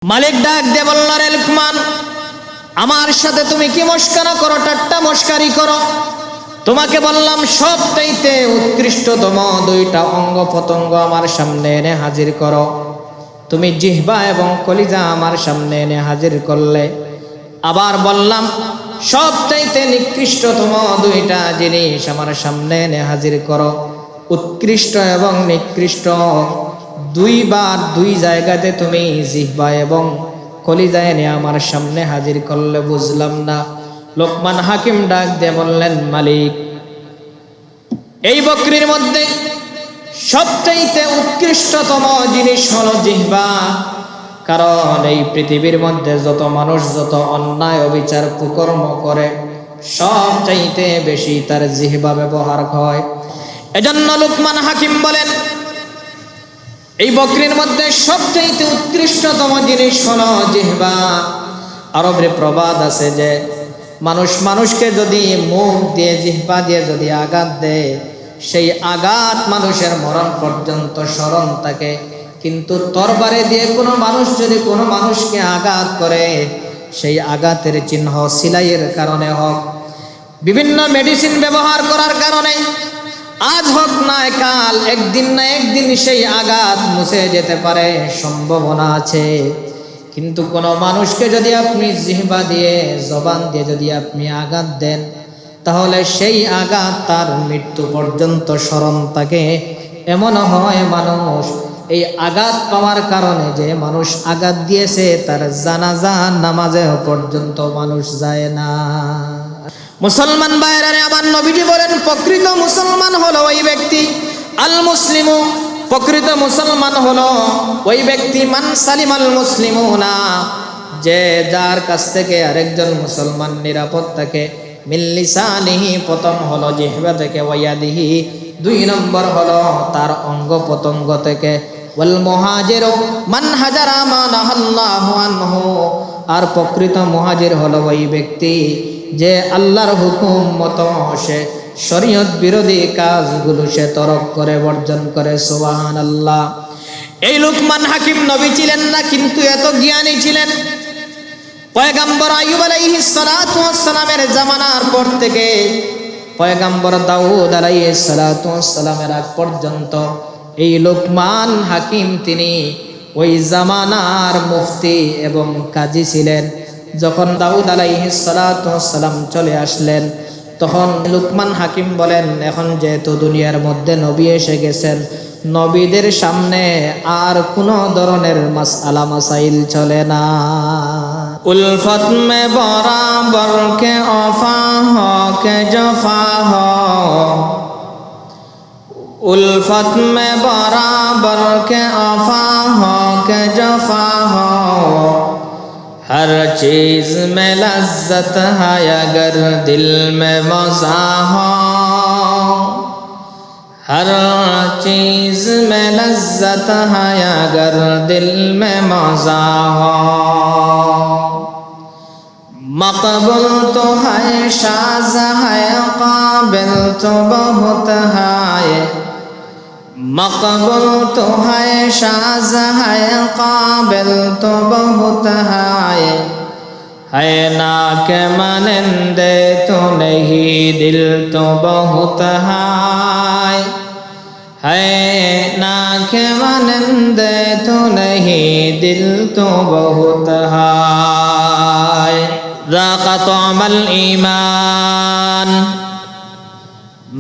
মালিক ডাক দিয়ে বলল, রে লুকমান, আমার সাথে তুমি কি মস্করা করো, ঠাট্টা মস্কারি করো? তোমাকে বললাম সবচাইতে উৎকৃষ্টতম দুইটা অঙ্গ প্রত্যঙ্গ আমার সামনে এনে হাজির করো। তুমি জিহ্বা এবং কলিজা আমার সামনে এনে হাজির করলে। আবার বললাম সবচাইতে নিকৃষ্টতম দুইটা জিনিস আমার সামনে এনে হাজির করো। উৎকৃষ্ট এবং নিকৃষ্ট দুইবার দুই জায়গাতে তুমি জিহ্বা এবং কলিজা এনে আমার সামনে হাজির করলে, বুঝলাম না। লোকমান হাকিম ডাক দিয়ে বললেন, মালিক, এই বকরির মধ্যে সবচাইতে উৎকৃষ্টতম জিনিস হলো জিহ্বা। কারণ এই পৃথিবীর মধ্যে যত মানুষ যত অন্যায় অবিচার কুকর্ম করে, সবচাইতে বেশি তার জিহ্বা ব্যবহার হয়। এজন্য লোকমান হাকিম বলেন, এই বকরির মধ্যে সবচাইতে উৎকৃষ্টতম জিনিস হলো জিহ্বা। আরবের প্রবাদ আছে যে মানুষ মানুষকে যদি মুখ দিয়ে জিহ্বা দিয়ে যদি আঘাত দেয়, সেই আঘাত মানুষের মরণ পর্যন্ত স্মরণ থাকে। কিন্তু তরবারে দিয়ে কোনো মানুষ যদি কোনো মানুষকে আঘাত করে, সেই আঘাতের চিহ্ন সিলাইয়ের কারণে হোক, বিভিন্ন মেডিসিন ব্যবহার করার কারণে, আজ হোক না কাল, একদিন না একদিন সেই আঘাত মুছে যেতে পারে, সম্ভাবনা আছে। কিন্তু কোনো মানুষকে যদি আপনি জিহ্বা দিয়ে জবান দিয়ে যদি আপনি আঘাত দেন, তাহলে সেই আঘাত তার মৃত্যু পর্যন্ত স্মরণ থাকে। এমন হয় মানুষ এই আঘাত পাওয়ার কারণে যে মানুষ আঘাত দিয়েছে, তার জানাজা নামাজে পর্যন্ত মানুষ যায় না। মুসলমান ভাইরা, আমার নবীজি বলেন, প্রকৃত মুসলমান হলো ওই ব্যক্তি, আল মুসলিমু, প্রকৃত মুসলমান হলো ওই ব্যক্তি, মান সালিমাল মুসলিমুনা, যে যার কাছ থেকে আরেকজন মুসলমান নিরাপদ থাকে। মিন লিসানিহি, প্রথম হলো জিহ্বা থেকে, ওয়ায়াদিহি, দুই নম্বর হলো তার অঙ্গ প্রত্যঙ্গ থেকে। ওয়াল মুহাজিরু মান হাজারা মা নাহাল্লাহু আনহু, আর প্রকৃত মুহাজির হলো ওই ব্যক্তি যে আল্লাহর হুকুম মতো সে শরীয়ত বিরোধী কাজগুলো সে তরক করে, বর্জন করে। সুবহানাল্লাহ। এই লুকমান হাকিম নবী ছিলেন না, কিন্তু এত জ্ঞানী ছিলেন। পয়গম্বর আইয়ুব আলাইহিস সালাতু ওয়াস সালামের জামানার পর থেকে পয়গম্বর দাউদ আলাইহিস সালাতু ওয়াস সালামের আগ পর্যন্ত এই লুকমান হাকিম তিনি ওই জামানার মুফতি এবং কাজী ছিলেন। যখন দাউদ আলাইহিস সালাতু ওয়াস সালাম চলে আসলেন, তখন লুকমান হাকিম বলেন, এখন যেহেতু দুনিয়ার মধ্যে নবী এসে গেছেন, নবীদের সামনে আর কোনো ধরনের মাসআলা মাসাইল চলে না। উলফত মে বরাবর কে ওফা হো কে জফা হো, উলফত মে বরাবর কে ওফা হো কে জফা হো, हर चीज में लज्जत है अगर दिल में मज़ा हो, हर चीज में लज्जत है अगर दिल में मज़ा हो, मकबूल तो है शाज़ है काबिल तो बहुत है, मकबूल तो है शाज़ है काबिल तो बहुत है ना के मानंदे तो नहीं दिल तो बहुत है ना के मानंदे तो नहीं दिल तो बहुत है। ذاق طعم الإيمان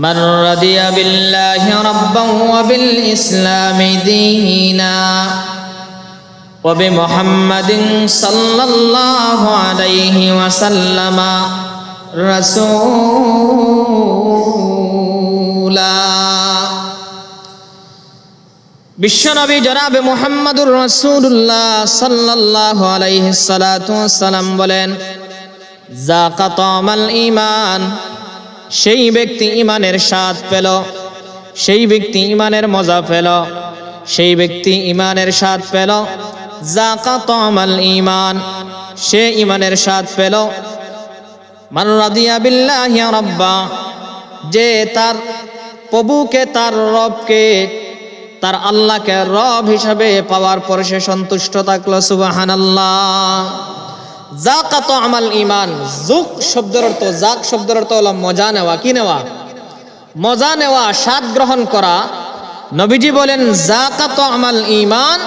من رضي بالله ربا وبالإسلام دينا وبمحمد صلى الله عليه وسلم رسولا। বিশ্বনবী জনাব মুহাম্মদুর রাসূলুল্লাহ সাল্লাল্লাহু আলাইহি সাল্লাতু ওয়াসসালাম বলেন, যাকা তামাল ঈমান, সেই ব্যক্তি ঈমানের স্বাদ পেল, সেই ব্যক্তি ঈমানের মজা পেল, সেই ব্যক্তি ঈমানের স্বাদ পেল। যাকা তামাল ঈমান, সে ঈমানের স্বাদ পেল। মান রাদিয়া বিল্লাহি রাব্বা, যে তার প্রভুকে, তার রবকে তার আল্লাহকে রব হিসাবে পাওয়ার পর সে সন্তুষ্ট থাকলো। সুবহানাল্লাহ। যাকা তা'মাল ঈমান, যুক শব্দের অর্থ, যাক শব্দের অর্থ হলো মজা নেওয়া। কি নেওয়া? মজা নেওয়া, স্বাদ গ্রহণ করা। নবীজি বলেন যাকা তা'মাল ঈমান,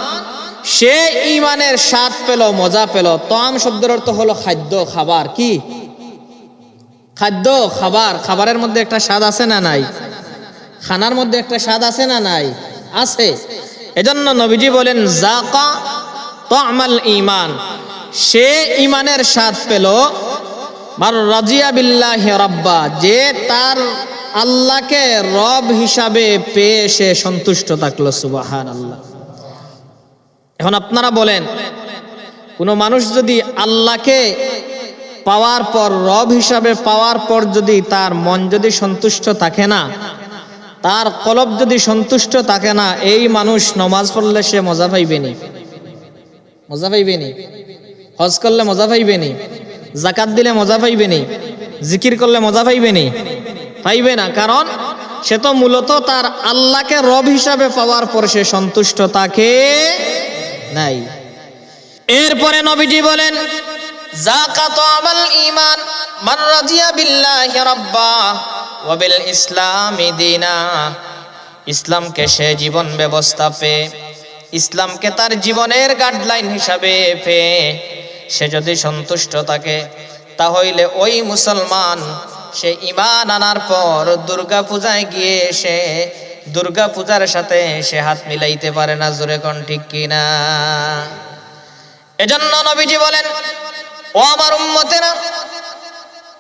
সে ঈমানের স্বাদ পেল, মজা পেল। তা'ম শব্দের অর্থ হলো খাদ্য, খাবার। কি? খাদ্য, খাবার। খাবারের মধ্যে একটা স্বাদ আছে না নাই? খানার মধ্যে একটা স্বাদ আছে না নাই? আছে। এজন্য নবীজি বলেন যাকা তা'মাল ঈমান, সে ঈমানের স্বাদ পেল। মান রাজিয়া বিল্লাহি রাব্বা, যে তার আল্লাহকে রব হিসাবে পেয়ে সে সন্তুষ্ট থাকলো। সুবহানাল্লাহ। এখন আপনারা বলেন, কোন মানুষ যদি আল্লাহকে পাওয়ার পর, রব হিসাবে পাওয়ার পর যদি তার মন যদি সন্তুষ্ট থাকে না, তার কলব যদি সন্তুষ্ট থাকে না, এই মানুষ নামাজ পড়লে সে মজা পাইবেনি। মজা পাইবেনি। হজ করলে মজা পাইবেনি। যাকাত দিলে মজা পাইবেনি। জিকির করলে মজা পাইবেনি। পাইবে না। কারণ সে তো মূলত তার আল্লাহকে রব হিসাবে পাওয়ার পর সে সন্তুষ্ট থাকে নাই। এরপরে নবীজি বলেন যাকা তা'মাল ঈমান মান রাজিয়া বিল্লাহি রাব্বা ওয়া বিল ইসলামি দীনা, ইসলামকে সে জীবন ব্যবস্থা পেয়ে, ইসলামকে তার জীবনের গাইডলাইন হিসাবে পেয়ে সে যদি সন্তুষ্ট থাকে, তাহলে ওই মুসলমান সে ঈমান আনার পর দুর্গা পূজায় গিয়ে সে দুর্গা পূজার সাথে সে হাত মিলাইতে পারে না। জোরে কোন ঠিক কিনা? এজন্য নবীজি বলেন, ও আমার উম্মতেরা,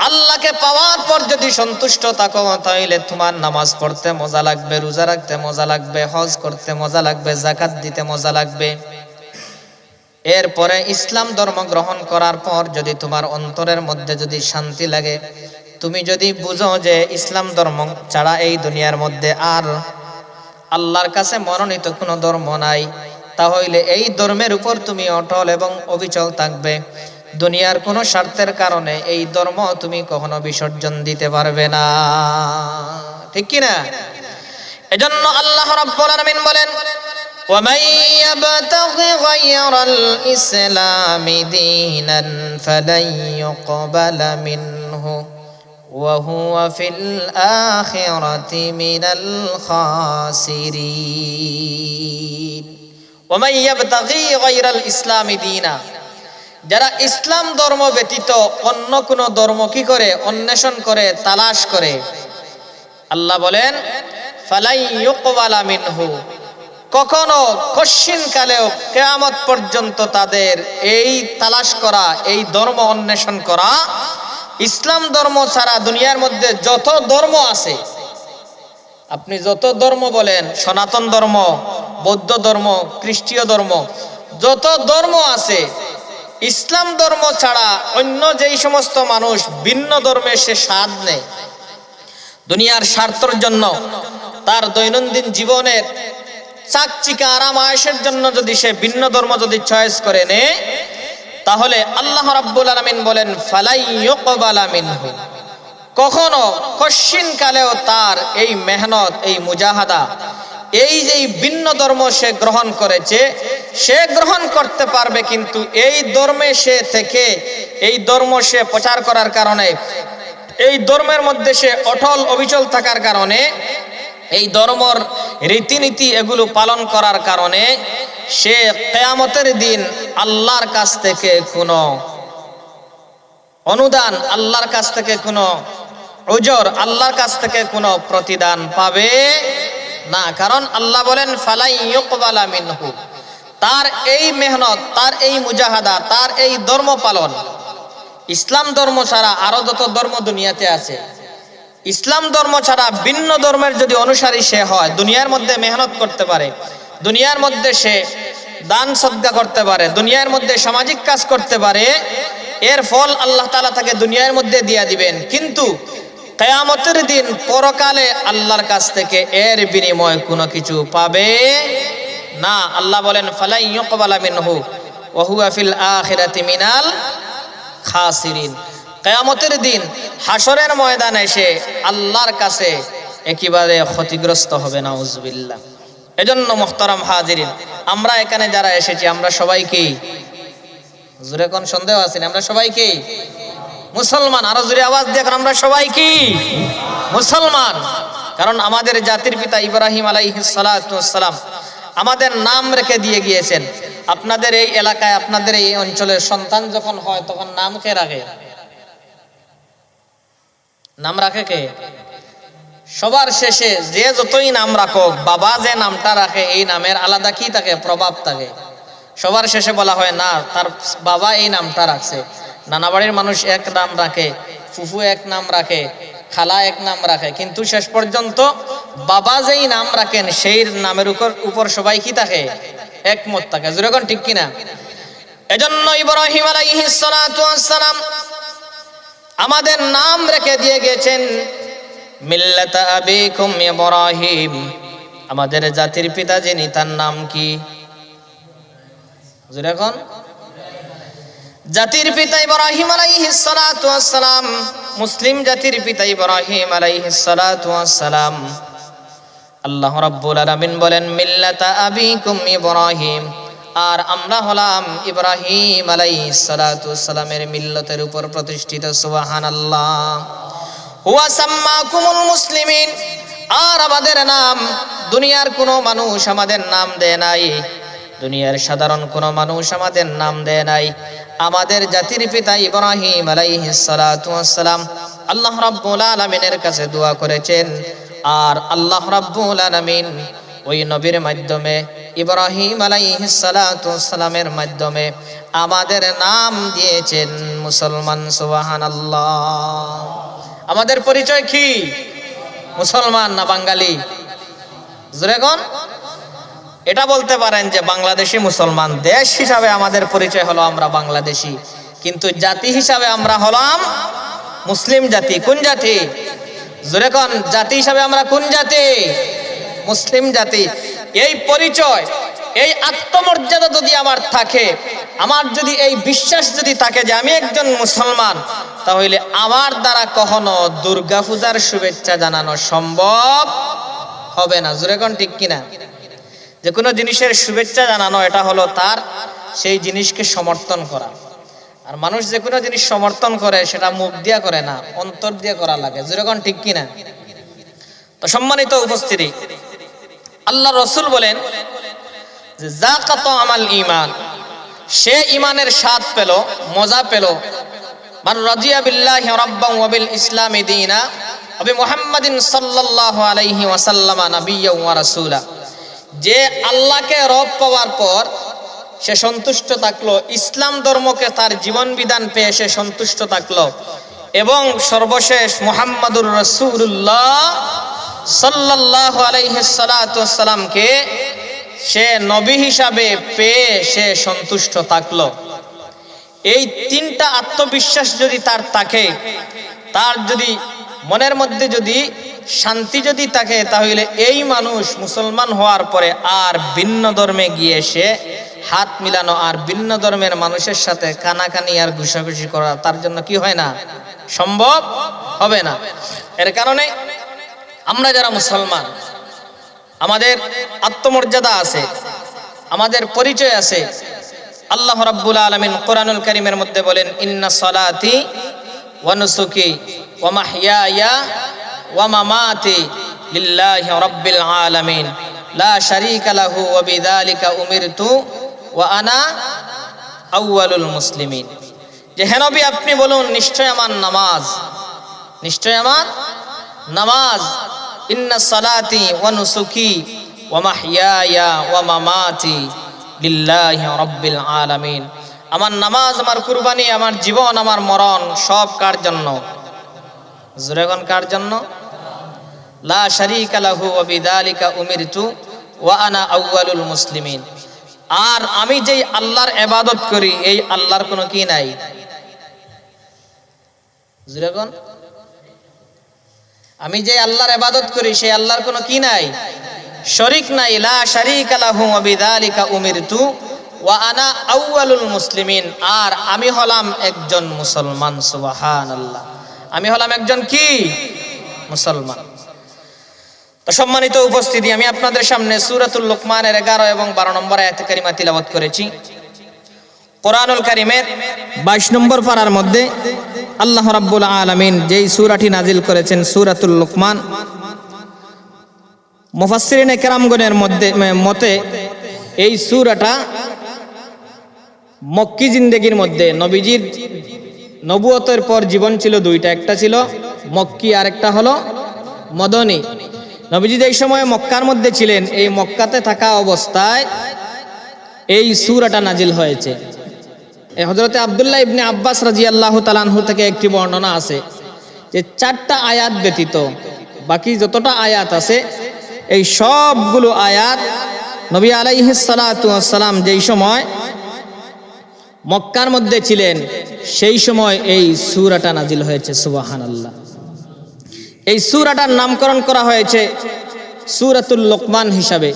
আল্লাহকে পাওয়ার পর যদি সন্তুষ্ট থাকো, তাহলে তোমার নামাজ পড়তে মজা লাগবে, রোজা রাখতে মজা লাগবে, হজ করতে মজা লাগবে, যাকাত দিতে মজা লাগবে। এরপরে ইসলাম ধর্ম গ্রহণ করার পর যদি তোমার অন্তরের মধ্যে যদি শান্তি লাগে, তুমি যদি বুঝো যে ইসলাম ধর্ম ছাড়া এই দুনিয়ার মধ্যে আর আল্লাহর কাছে মনোনীত কোনো ধর্ম নাই, তাহলে এই ধর্মের উপর তুমি অটল এবং অবিচল থাকবে। দুনিয়ার কোনো স্বার্থের কারণে এই ধর্ম তুমি কখনো বিসর্জন দিতে পারবে না। ঠিক কি না? এজন্য আল্লাহ রাব্বুল আলামিন বলেন, وَمَن يَبْتَغِ غَيْرَ الْإِسْلَامِ دِينًا فَلَن يُقْبَلَ مِنْهُ وَهُوَ فِي الْآخِرَةِ مِنَ الْخَاسِرِينَ। وَمَن يَبْتَغِ غَيْرَ الْإِسْلَامِ دِينًا, যারা ইসলাম ধর্ম ব্যতীত অন্য কোন ধর্ম কি করে? অন্বেষণ করে, তালাশ করে। আল্লাহ বলেন ফালাই ইউকবালা মিনহু, কখনো কশিন কালেও কিয়ামত পর্যন্ত তাদের এই তালাশ করা, এই ধর্ম অন্বেষণ করা, ইসলাম ধর্ম ছাড়া দুনিয়ার মধ্যে যত ধর্ম আছে, আপনি যত ধর্ম বলেন, সনাতন ধর্ম, বৌদ্ধ ধর্ম, খ্রিস্টীয় ধর্ম, যত ধর্ম আছে, ইসলাম ধর্ম ছাড়া অন্য যেই সমস্ত মানুষ ভিন্ন ধর্মে সে স্বাদ নেয়, দুনিয়ার স্বার্থের জন্য, তার দৈনন্দিন জীবনের চাকচিকা আরাম আয়েশের জন্য যদি সে ভিন্ন ধর্ম যদি চয়েস করে নে, তাহলে আল্লাহ রাব্বুল আলামিন বলেন ফালাই ইউকবালা মিনহু, কখনো কশিন কালেও তার এই মেহনত, এই মুজাহাদা, এই যে ভিন্ন ধর্ম সে গ্রহণ করেছে, সে গ্রহণ করতে পারবে, কিন্তু এই ধর্মে সে থেকে, এই ধর্ম সে প্রচার করার কারণে, এই ধর্মের মধ্যে সে অটল অবিচল থাকার কারণে, এই ধর্মর রীতিনীতি এগুলো পালন করার কারণে সে কিয়ামতের দিন আল্লাহর কাছ থেকে কোনো অনুদান, আল্লাহর কাছ থেকে কোনো উজর, আল্লাহর কাছ থেকে কোনো প্রতিদান পাবে না। কারণ আল্লাহ বলেন ফালাই ইউকবালা মিনহু, তার এই মেহনত, তার এই মুজাহাদা, তার এই ধর্ম পালন, ইসলাম ধর্ম ছাড়া আরো যত ধর্ম দুনিয়াতে আছে, ইসলাম ধর্ম ছাড়া ভিন্ন ধর্মের যদি অনুসারী সে হয়, দুনিয়ার মধ্যে মেহনত করতে পারে, দুনিয়ার মধ্যে সে দান সদকা করতে পারে, দুনিয়ার মধ্যে সামাজিক কাজ করতে পারে, এর ফল আল্লাহ তাআলা তাকে দুনিয়ার মধ্যে দিয়ে দিবেন, কিন্তু কিয়ামতের দিন পরকালে আল্লাহর কাছ থেকে এর বিনিময় কোনো কিছু পাবে না। আল্লাহ বলেন ফালাই ইউকবালা মিনহু ওয়া হুয়া ফিল আখিরাতি মিনাল খাসিরিন, কিয়ামতের দিন হাসরের ময়দানে সে আল্লাহর কাছে একেবারে ক্ষতিগ্রস্ত হবে। নাউজুবিল্লাহ। এজন্য মুহতারাম হাজিরিন, আমরা এখানে যারা এসেছি আমরা সবাই কি, জোরে কোন সন্দেহ আছে না? আমরা সবাই কি মুসলমান? আরো জোরে আওয়াজ দিয়ে এখন আমরা সবাই কি মুসলমান? কারণ আমাদের জাতির পিতা ইব্রাহিম আলাইহিস সালাতু ওয়াস সালাম আমাদের নাম রেখে দিয়ে গিয়েছেন। আপনাদের এই এলাকায়, আপনাদের এই অঞ্চলের সন্তান যখন হয় তখন নাম কে রাখে? নাম রাখে কে? সবার শেষে যে যতই নাম রাখো, বাবা যে নামটা রাখে এই নামের আলাদা কি থাকে? প্রভাব থাকে। সবার শেষে বলা হয় না, তার বাবা এই নামটা রাখছে। নানা বাড়ির মানুষ এক নাম রাখে, ফুফু এক নাম রাখে, খালা এক নাম রাখে, কিন্তু শেষ পর্যন্ত বাবা যেই নাম রাখেন সেই নামের উপর সবাই কি থাকে? একমত থাকে। যেরকম ঠিক কিনা? এজন্য ইব্রাহিম আলাইহিস সালাতু ওয়াস সালাম আমাদের নাম রেখে দিয়ে গেছেন মিল্লাতা আবিকুম ইব্রাহিম। আমাদের জাতির পিতা যিনি, তার নাম কি? যেরকম জাতির পিতা ইব্রাহিম আলাইহিস সালাতু ওয়াস সালাম, মুসলিম জাতির পিতা ইব্রাহিম আলাইহিস সালাতু ওয়াস সালাম। আল্লাহ রাব্বুল আলামিন বলেন মিল্লাতা আবিকুম ইব্রাহিম, আর আমরা হলাম ইব্রাহিম আলাইহিস সালাতু ওয়াস সালামের মিল্লতের উপর প্রতিষ্ঠিত। সুবহানাল্লাহ। হুয়া সাম্মাকুমুল মুসলিমিন, আর আমাদের নাম দুনিয়ার কোনো মানুষ আমাদের নাম দেয় নাই, দুনিয়ার সাধারণ কোনো মানুষ আমাদের নাম দেয় নাই। আমাদের জাতির পিতা ইব্রাহিম আলাইহিস সালাতু ওয়াস সালাম আল্লাহ রাব্বুল আলামিনের কাছে দোয়া করেছেন, আর আল্লাহ রাব্বুল আলামিন ওই নবীর মাধ্যমে ইব্রাহিম আলাইহিস সালাতু ওয়াস সালামের মাধ্যমে আমাদের নাম দিয়েছেন মুসলমান। সুবহানাল্লাহ। আমাদের পরিচয় কি? মুসলমান না বাঙালি? জোরে কোন? এটা বলতে পারেন যে বাংলাদেশি মুসলমান। দেশ হিসাবে আমাদের পরিচয় হলো আমরা বাংলাদেশি, কিন্তু জাতি হিসাবে আমরা হলাম মুসলিম জাতি। কোন জাতি? জোরে কোন? জাতি হিসাবে আমরা কোন জাতি? মুসলিম জাতি। এই পরিচয়, এই আত্মমর্যাদা যদি আমার থাকে, আমার যদি এই বিশ্বাস যদি থাকে যে আমি একজন মুসলমান, তাহলে আমার দ্বারা কখনো দুর্গা পূজার শুভেচ্ছা জানানো সম্ভব হবে না। জোরে কোন ঠিক কিনা? যে কোনো জিনিসের শুভেচ্ছা জানানো, এটা হলো তার সেই জিনিসকে সমর্থন করা। আর মানুষ যে কোনো জিনিস সমর্থন করে সেটা মুখ দিয়া করে না, অন্তর দিয়ে করা লাগে। যেরকম ঠিক কিনা? তো সম্মানিত উপস্থিতি, আল্লাহ রসুল বলেন যে যাকাত আমাল ঈমান, সে ঈমানের স্বাদ পেল, মজা পেল। মান রাদিয়া বিল্লাহি রাব্বান ওয়া বিল ইসলামি দীনা ওয়া বি মুহাম্মাদিন সাল্লাল্লাহু আলাইহি ওয়াসাল্লাম নাবিয়্যান ওয়া রাসূলা, যে আল্লাহকে রব পাওয়ার পর সে সন্তুষ্ট থাকলো, ইসলাম ধর্মকে তার জীবন বিধান পেয়ে সে সন্তুষ্ট থাকলো, এবং সর্বশেষ মুহাম্মাদুর রাসূলুল্লাহ সাল্লাল্লাহু আলাইহি সাল্লামকে সে নবী হিসাবে পেয়ে সে সন্তুষ্ট থাকলো। এই তিনটা আত্মবিশ্বাস যদি তার থাকে, তার যদি মনের মধ্যে যদি শান্তি যদি থাকে, তাহলে এই মানুষ মুসলমান হওয়ার পরে আর ভিন্ন ধর্মে গিয়ে সে হাত মিলানো, আর ভিন্ন ধর্মের মানুষের সাথে কানাকানি আর ঘুষাঘুষি করা তার জন্য কি হয় না? সম্ভব হবে না। এর কারণে আমরা যারা মুসলমান, আমাদের আত্মমর্যাদা আছে, আমাদের পরিচয় আছে। আল্লাহ রাব্বুল আলামিন কোরআনুল কারীমের মধ্যে বলেন ইন্না সলাতি ওয়া নুসুকি ওয়া মাহইয়ায়া ওয়া মামাতি লিল্লাহি রাব্বিল আলামিন লা শারীকা লাহু ওয়া বিযালিকা উমিরতু ওয়া আনা আউয়ালুল মুসলিমিন। যে হে নবী, আপনি বলুন নিশ্চয় আমার নামাজ, নিশ্চয় আমার নামাজ, ইন্না সালাতি ওয়া নুসুকি ওয়া মাহইয়ায়া ওয়া মামাতি লিল্লাহি রাব্বিল আলামিন। আমার নামাজ, আমার কুরবানি, আমার জীবন, আমার মরণ সব কার জন্য? জোরে কোন কার জন্য? লা শারীকা লাহু ওয়া বিযালিকা উমিরতু ওয়া আনা আউয়ালুল মুসলিমিন। আর আমি যেই আল্লাহর ইবাদত করি, এই আল্লাহর কোনো কি নাই? জোরে কোন? আমি যে আল্লাহর ইবাদত করি সেই আল্লাহর কোনো কি নাই? শরীক নাই। লা শারীকা লাহু ওয়া বিযালিকা উমিরতু ওয়া আনা আউয়ালুল মুসলিমিন। আর আমি হলাম একজন মুসলমান। সুবহানাল্লাহ। আমি হলাম একজন কি? মুসলমান। তো সম্মানিত উপস্থিতি, আমি আপনাদের সামনে সূরাতুল লুকমানের 11 এবং 12 নম্বর আয়াতে কারিমা তিলাওয়াত করেছি। কোরআনুল কারীমের 22 নম্বর পারার মধ্যে আল্লাহ রাব্বুল আলামিন যেই সূরাটি নাজিল করেছেন সূরাতুল লুকমান, মুফাসসিরিনে কেরামগণের মতে এই সূরাটা মক্কি জিন্দেগির মধ্যে নবীজির নবুয়তের পর জীবন ছিল দুইটা, একটা ছিল মক্কি আর একটা হলো মদনী। নবীজি যেই সময় মক্কার মধ্যে ছিলেন, এই মক্কাতে থাকা অবস্থায় এই সূরাটা নাজিল হয়েছে। এই হযরতে আব্দুল্লাহ ইবনে আব্বাস রাদিয়াল্লাহু তাআলা আনহু থেকে একটি বর্ণনা আছে যে 4টা আয়াত ব্যতীত বাকি যতটা আয়াত আছে এই সবগুলো আয়াত নবী আলাইহিস সালাতু ওয়াস সালাম যেই সময় মক্কার মধ্যে ছিলেন সেই সময় এই সূরাটা নাজিল হয়েছে। সুবহানাল্লাহ। এই সূরাটার নামকরণ করা হয়েছে সূরাতুল লুকমান হিসাবে।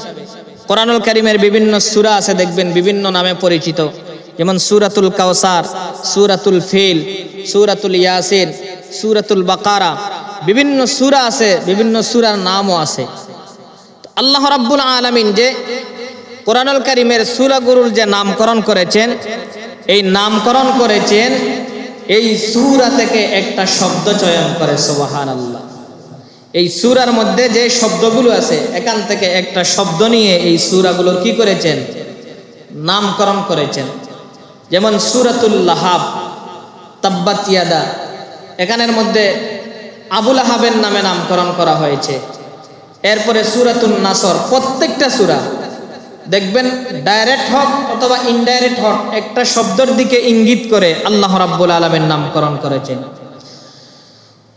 কোরআনুল কারীমের বিভিন্ন সূরা আছে, দেখবেন বিভিন্ন নামে পরিচিত, যেমন সূরাতুল কাউসার, সূরাতুল ফিল, সূরাতুল ইয়াসিন, সূরাতুল বাকারা, বিভিন্ন সূরা আছে, বিভিন্ন সূরার নামও আছে। আল্লাহ রাব্বুল আলামিন যে কোরআনুল কারীমের সূরাগুলোর যে নামকরণ করেছেন, এই নামকরণ করেছেন এই সূরা থেকে একটা শব্দ চয়ন করে। সুবহানাল্লাহ। এই সূরার মধ্যে যে শব্দগুলো আছে এখান থেকে একটা শব্দ নিয়ে এই সূরাগুলোর কি করেছেন, নামকরণ করেছেন। যেমন সূরাতুল লাহাব, তাব্বাত ইয়াদা, এখানের মধ্যে আবুল আহাবের নামে নামকরণ করা হয়েছে। এরপরে সূরাতুন নাসর, প্রত্যেকটা সূরা দেখবেন ডাইরেক্ট হোক অথবা ইনডাইরেক্ট হোক একটা শব্দের দিকে ইঙ্গিত করে আল্লাহ রাব্বুল আলামিন নামকরণ করেছেন।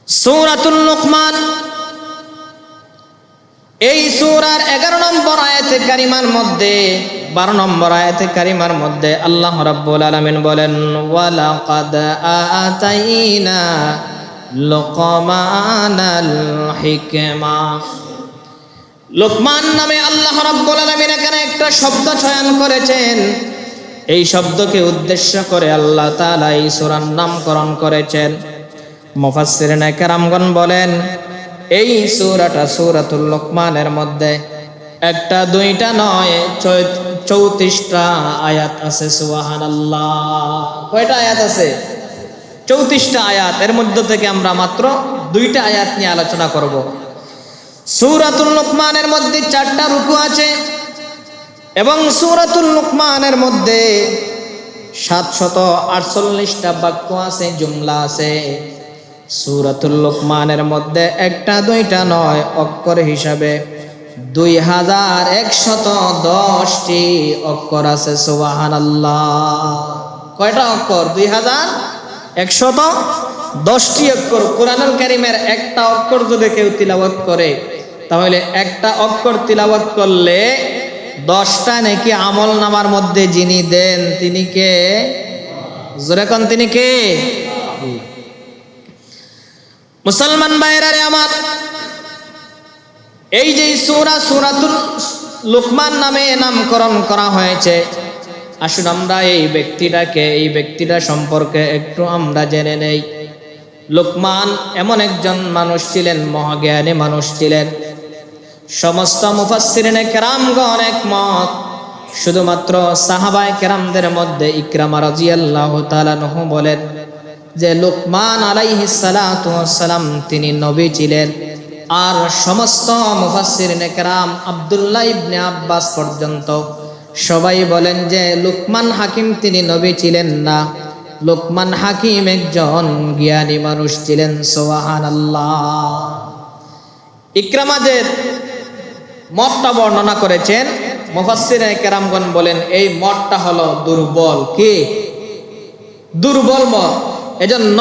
সূরাতুল লুকমান এই সূরার 11 নম্বর আয়াতে কারিমার মধ্যে 12 নম্বর আয়াতে কারিমার মধ্যে আল্লাহ রাব্বুল আলামিন বলেন, ওয়ালাকাদ আতাইনা লুকমানাল হিকমা। লুকমান নামে আল্লাহ রাব্বুল আলামিন এখানে একটা শব্দ চয়ন করেছেন। এই শব্দকে উদ্দেশ্য করে আল্লাহ তাআলা এই সূরার নামকরণ করেছেন। মুফাসসিরিনে কেরামগণ বলেন এই সূরাটা সূরাতুল লুকমানের মধ্যে একটা দুইটা নয় 34টা আয়াত আছে। সুবহানাল্লাহ। কয়টা আয়াত আছে? 34টা আয়াত। এর মধ্যে থেকে আমরা মাত্র 2টা আয়াত নিয়ে আলোচনা করব। সূরাতুল লুকমানের মধ্যে 4টা রুকু আছে এবং সূরাতুল লুকমানের মধ্যে 748টা বাক্য আছে, জুমলা আছে। সূরাতুল লুকমানের মধ্যে একটা দুইটা নয় অক্ষর হিসাবে 2110টি অক্ষর আছে। সুবহানাল্লাহ। কয়টা অক্ষর? 2110টি অক্ষর। কোরআনুল কারীমের একটা অক্ষর যদি কেউ তিলাওয়াত করে তাহলে একটা অক্ষর তিলাওয়াত করলে 10টা নেকি আমল নামার মধ্যে যিনি দেন তিনি কে? জোরে কোন তিনি কে? মুসলমান ভাইরা রে আমার, এই যে সূরাতুল লুকমান নামে নামকরণ করা হয়েছে, আসুন আমরা এই ব্যক্তিটা সম্পর্কে একটু আমরা জেনে নেই। লুকমান এমন একজন মানুষ ছিলেন, মহাজ্ঞানী মানুষ ছিলেন। সমস্ত মুফাসসিরিনে কেরামগণ একমত, শুধুমাত্র সাহাবায়ে কেরামদের মধ্যে ইকরামা রাদিয়াল্লাহু তাআলা আনহু বলেন যে লুকমান আলাইহিস সালাতু ওয়াস সালাম তিনি নবী ছিলেন। আর সমস্ত মুফাসসিরিনে কেরাম আব্দুল্লাহ ইবনে আব্বাস পর্যন্ত সবাই বলেন যে লুকমান হাকিম তিনি নবী ছিলেন না, লুকমান হাকিম একজন জ্ঞানী মানুষ ছিলেন। সুবহানাল্লাহ। ইকরামা যে মতটা বর্ণনা করেছেন, মুফাসসিরিনে কেরামগণ বলেন এই মতটা হলো দুর্বল। কি? দুর্বল মত। এজন্য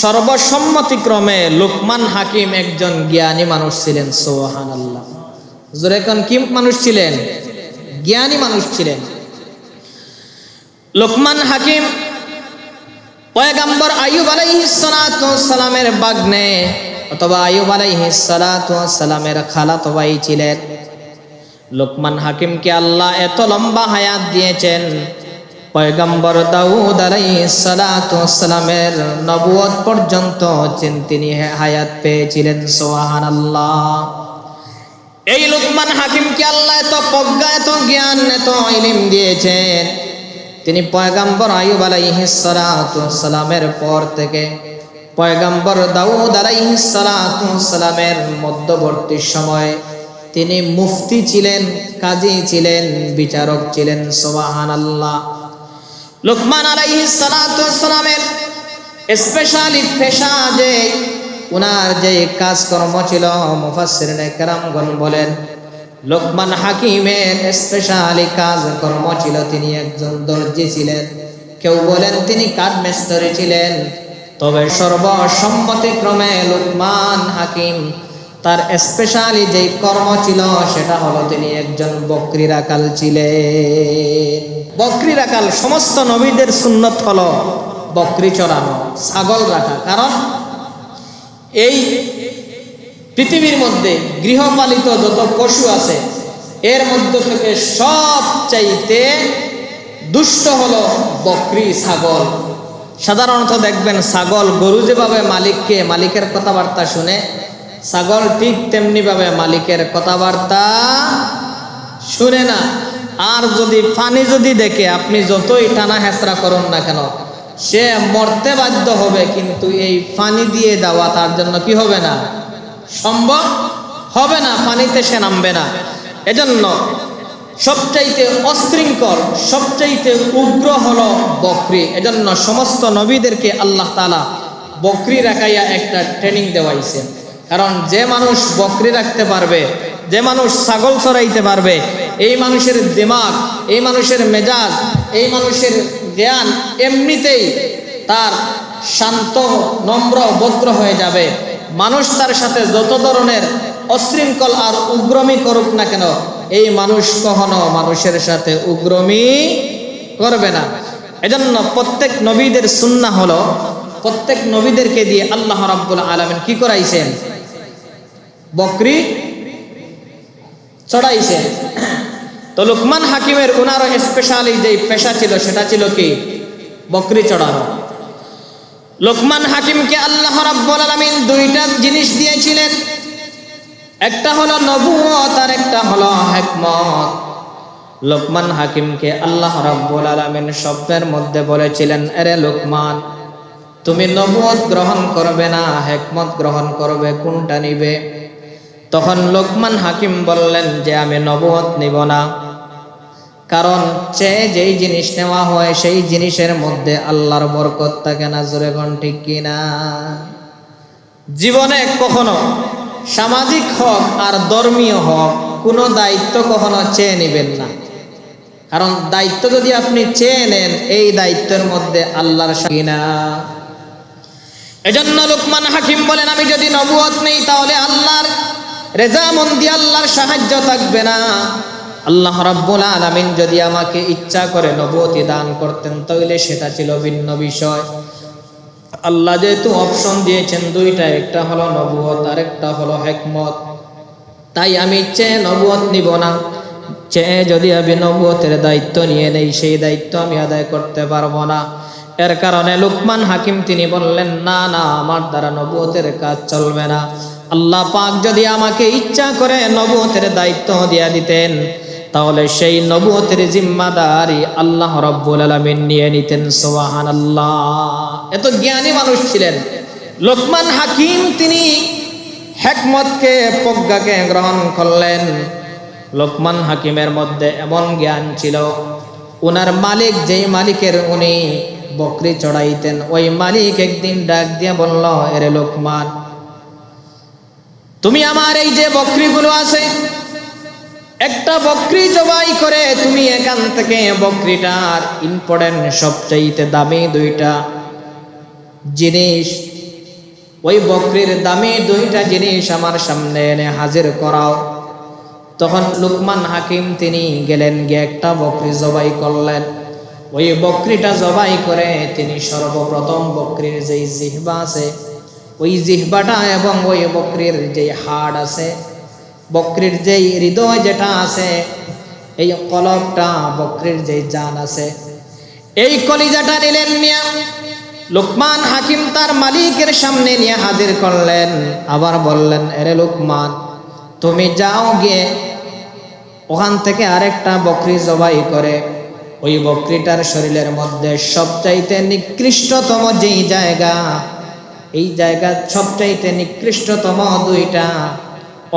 সর্বসম্মতিক্রমে লুকমান হাকিম একজন জ্ঞানী মানুষ ছিলেন। সুবহানাল্লাহ। জোরে কোন কি মানুষ ছিলেন? জ্ঞানী মানুষ ছিলেন। লুকমান হাকিম পয়গম্বর আইয়ুব আলাইহিস সালাতু ওয়াস সালামের বাগ্নে অথবা আইয়ুব আলাইহিস সালাতু ওয়াস সালামের খালাতো ভাই ছিলেন। লুকমান হাকিমকে আল্লাহ এত লম্বা হায়াত দিয়েছেন, পয়গম্বর দাউদ আলাইহিস সালাতু ওয়াস সালামের নবুয়ত পর্যন্ত তিনি হায়াত পেয়েছিলেন। সুবহানাল্লাহ। এই লুকমান হাকিমকে আল্লাহ এত প্রজ্ঞা, এত জ্ঞান, এত ইলম দিয়েছেন, তিনি পয়গম্বর আইয়ুব আলাইহিস সালাতু ওয়াস সালামের পর থেকে পয়গম্বর দাউদ আলাইহিস সালাতু ওয়াস সালামের মধ্যবর্তী সময়ে তিনি মুফতি ছিলেন, কাজী ছিলেন, বিচারক ছিলেন। সুবহানাল্লাহ। লুকমান আলাইহিস সালাতু ওয়াস সালামের স্পেশালি পেশা যে উনার যে কাজকর্ম ছিল, মুফাসসিরিনে কেরামগণ বলেন লোকমান হাকিমের স্পেশালি কাজকর্ম ছিল তিনি একজন দর্জি ছিলেন, কেউ বলেন তিনি কাঠমিস্ত্রি ছিলেন। তবে সর্বসম্মতিক্রমে লোকমান হাকিম তার স্পেশালি যেই কর্ম ছিল সেটা হলো তিনি একজন বকরি রাখাল ছিলেন। বকরি রাখাল, সমস্ত নবীদের সুন্নত হলো বকরি চড়ানো, ছাগল রাখা। কারণ এই পৃথিবীর মধ্যে গৃহপালিত যত পশু আছে এর মধ্য থেকে সবচাইতে দুষ্ট হলো বকরি, ছাগল। সাধারণত দেখবেন ছাগল, গরু যেভাবে মালিকের কথাবার্তা শুনে, ছাগল ঠিক তেমনি ভাবে মালিকের কথাবার্তা শুনে না। আর যদি পানি যদি দেখে, আপনি যতই টানা হেঁচড়া করুন না কেন, সে মরতে বাধ্য হবে, কিন্তু এই পানি দিয়ে দেওয়া তার জন্য কি হবে না, সম্ভব হবে না, পানিতে সে নামবে না। এজন্য সবচাইতে অশৃঙ্খল, সবচাইতে উগ্র হলো বকরি। এজন্য সমস্ত নবীদেরকে আল্লাহ তাআলা বকরি রাখাইয়া একটা ট্রেনিং দেওয়াইছে। কারণ যে মানুষ বকরি রাখতে পারবে, যে মানুষ ছাগল চড়াইতে পারবে, এই মানুষের দিমাগ, এই মানুষের মেজাজ, এই মানুষের জ্ঞান এমনিতেই তার শান্ত, নম্র, ভদ্র হয়ে যাবে। মানুষ তার সাথে যত ধরনের অশৃঙ্খল আর উগ্রমি করুক না কেন, এই মানুষ কখনো মানুষের সাথে উগ্রমি করবে না। এজন্য প্রত্যেক নবীদের সুন্নাহ হলো, প্রত্যেক নবীদেরকে দিয়ে আল্লাহ রাব্বুল আলামিন কি করাইছেন, বকরি চড়াইছেন। তো লুকমান হাকিমের উনারও স্পেশালি যে পেশা ছিল সেটা ছিল কি, বকরি চড়ানো। লুকমান হাকিমকে আল্লাহ রাব্বুল আলামিন দুইটা জিনিস দিয়েছিলেন, একটা হলো নবুয়ত আর একটা হলো হিকমত। লুকমান হাকিমকে আল্লাহ রাব্বুল আলামিন স্বপ্নের মধ্যে বলেছিলেন, আরে লুকমান, তুমি নবুয়ত গ্রহণ করবে না হিকমত গ্রহণ করবে, কোনটা নিবে? তখন লুকমান হাকিম বললেন যে আমি নবুয়ত নিব না, কারণ যেই জিনিস নেওয়া হয় সেই জিনিসের মধ্যে আল্লাহর বরকত থাকে না। জোরে কোন ঠিক কিনা? জীবনে কখনো সামাজিক হক আর ধর্মীয় হক কোনো দায়িত্ব কখনো চেয়ে নেবেন না, কারণ দায়িত্ব যদি আপনি চেয়ে নেন এই দায়িত্বের মধ্যে আল্লাহর কিনা। এজন্য লুকমান হাকিম বলেন, আমি যদি নবুয়ত নেই তাহলে আল্লাহর রেজামন্দি, আল্লাহর সাহায্য থাকবে না। আল্লাহ রাব্বুল আলামিন যদি আমাকে ইচ্ছা করে নবুয়তি দান করতেন তাহলে সেটা ছিল ভিন্ন বিষয়। আল্লাহ যেহেতু অপশন দিয়েছেন দুইটা, একটা হলো নবুয়ত আর একটা হলো হিকমত, তাই আমি চেয়ে নবুয়ত নিব না। চেয়ে যদি আমি নবুয়তের দায়িত্ব নিয়ে নেই, সেই দায়িত্ব আমি আদায় করতে পারবো না। এর কারণে লুকমান হাকিম তিনি বললেন, না না, আমার দ্বারা নবুয়তের কাজ চলবে না। আল্লাহ পাক যদি আমাকে ইচ্ছা করে নবুয়তের দায়িত্ব দিয়ে দিতেন তাহলে সেই নবুয়তের জিম্মাদারি আল্লাহ রাব্বুল আলামিন নিয়ে নিতেন। সুবহানাল্লাহ। এত জ্ঞানী মানুষ ছিলেন লুকমান হাকিম। তিনি হিকমতকে, প্রজ্ঞাকে গ্রহণ করলেন। লুকমান হাকিমের মধ্যে এমন জ্ঞান ছিল, ওনার মালিক, যেই মালিকের উনি বকরি চড়াইতেন, ওই মালিক একদিন ডাক দিয়ে বলল, এরে লুকমান, তুমি আমার এই যে বকরিগুলো আছে, একটা বকরি জবাই করে তুমি এখান থেকে বকরিটার ইম্পর্টেন্ট, সবচাইতে দামি দুইটা জিনিস, ওই বকরির দামি দুইটা জিনিস আমার সামনে এনে হাজির করাও। তখন লুকমান হাকিম তিনি গেলেন, গিয়ে একটা বকরি জবাই করলেন। ওই বকরিটা জবাই করে তিনি সর্বপ্রথম বকরির যেই জিহ্বা আছে, ওই জিহ্বাটা এবং ওই বকরির যেই হাড় আছে, বকরির যেই হৃদয় যেটা আছে, এই কলবটা, বকরির যেই জান আছে, এই কলিজাটা নিলেন, নিয়ে লুকমান হাকিম তার মালিকের সামনে নিয়ে হাজির করলেন। আবার বললেন, এরে লুকমান, তুমি যাও গিয়ে ওখান থেকে আরেকটা বকরি জবাই করে ওই বকরিটার শরীরের মধ্যে সবচাইতে নিকৃষ্টতম যেই জায়গা, এই জায়গা সবচাইতে নিকৃষ্টতম দুইটা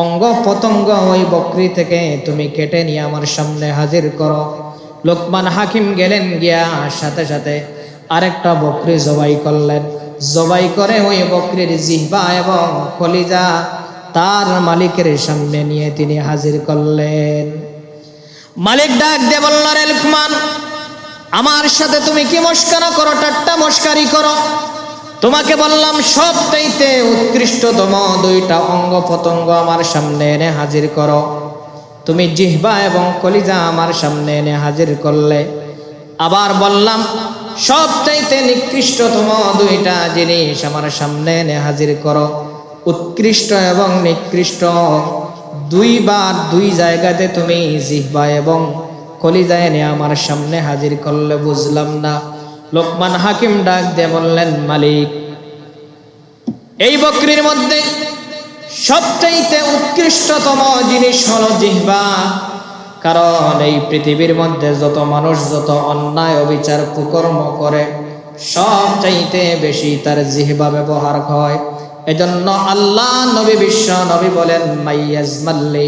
অঙ্গ পতঙ্গ ওই বকরি থেকে তুমি কেটে নিয়ে আমার সামনে হাজির করো। লোকমান হাকিম গেলেন, গিয়া সাথে সাথে আরেকটা বকরি জবাই করলেন। জবাই করে ওই বকরির জিহ্বা এবং কলিজা তার মালিকের সামনে নিয়ে তিনি হাজির করলেন। মালিক ডাক দিয়ে বলল, রে লোকমান, আমার সাথে তুমি কি মস্করা করো, ঠাট্টা মস্কারি করো? তোমাকে বললাম সবচাইতে উৎকৃষ্টতম দুইটা অঙ্গ পতঙ্গ আমার সামনে এনে হাজির করো, তুমি জিহ্বা এবং কলিজা আমার সামনে এনে হাজির করলে। আবার বললাম সবচাইতে নিকৃষ্টতম দুইটা জিনিস আমার সামনে এনে হাজির করো। উৎকৃষ্ট এবং নিকৃষ্ট দুইবার দুই জায়গাতে তুমি জিহ্বা এবং কলিজা এনে আমার সামনে হাজির করলে, বুঝলাম না। লোকমান হাকিম ডাক দিয়ে বললেন, মালিক, এই বকরির মধ্যে সবচাইতে উৎকৃষ্টতম জিনিস হলো জিহ্বা। কারণ এই পৃথিবীর মধ্যে যত মানুষ যত অন্যায় অবিচার কুকর্ম করে সবচাইতে বেশি তার জিহ্বা ব্যবহার হয়। এজন্য আল্লাহ নবী বিশ্ব নবী বলেন, মাইয়াজমাল্লি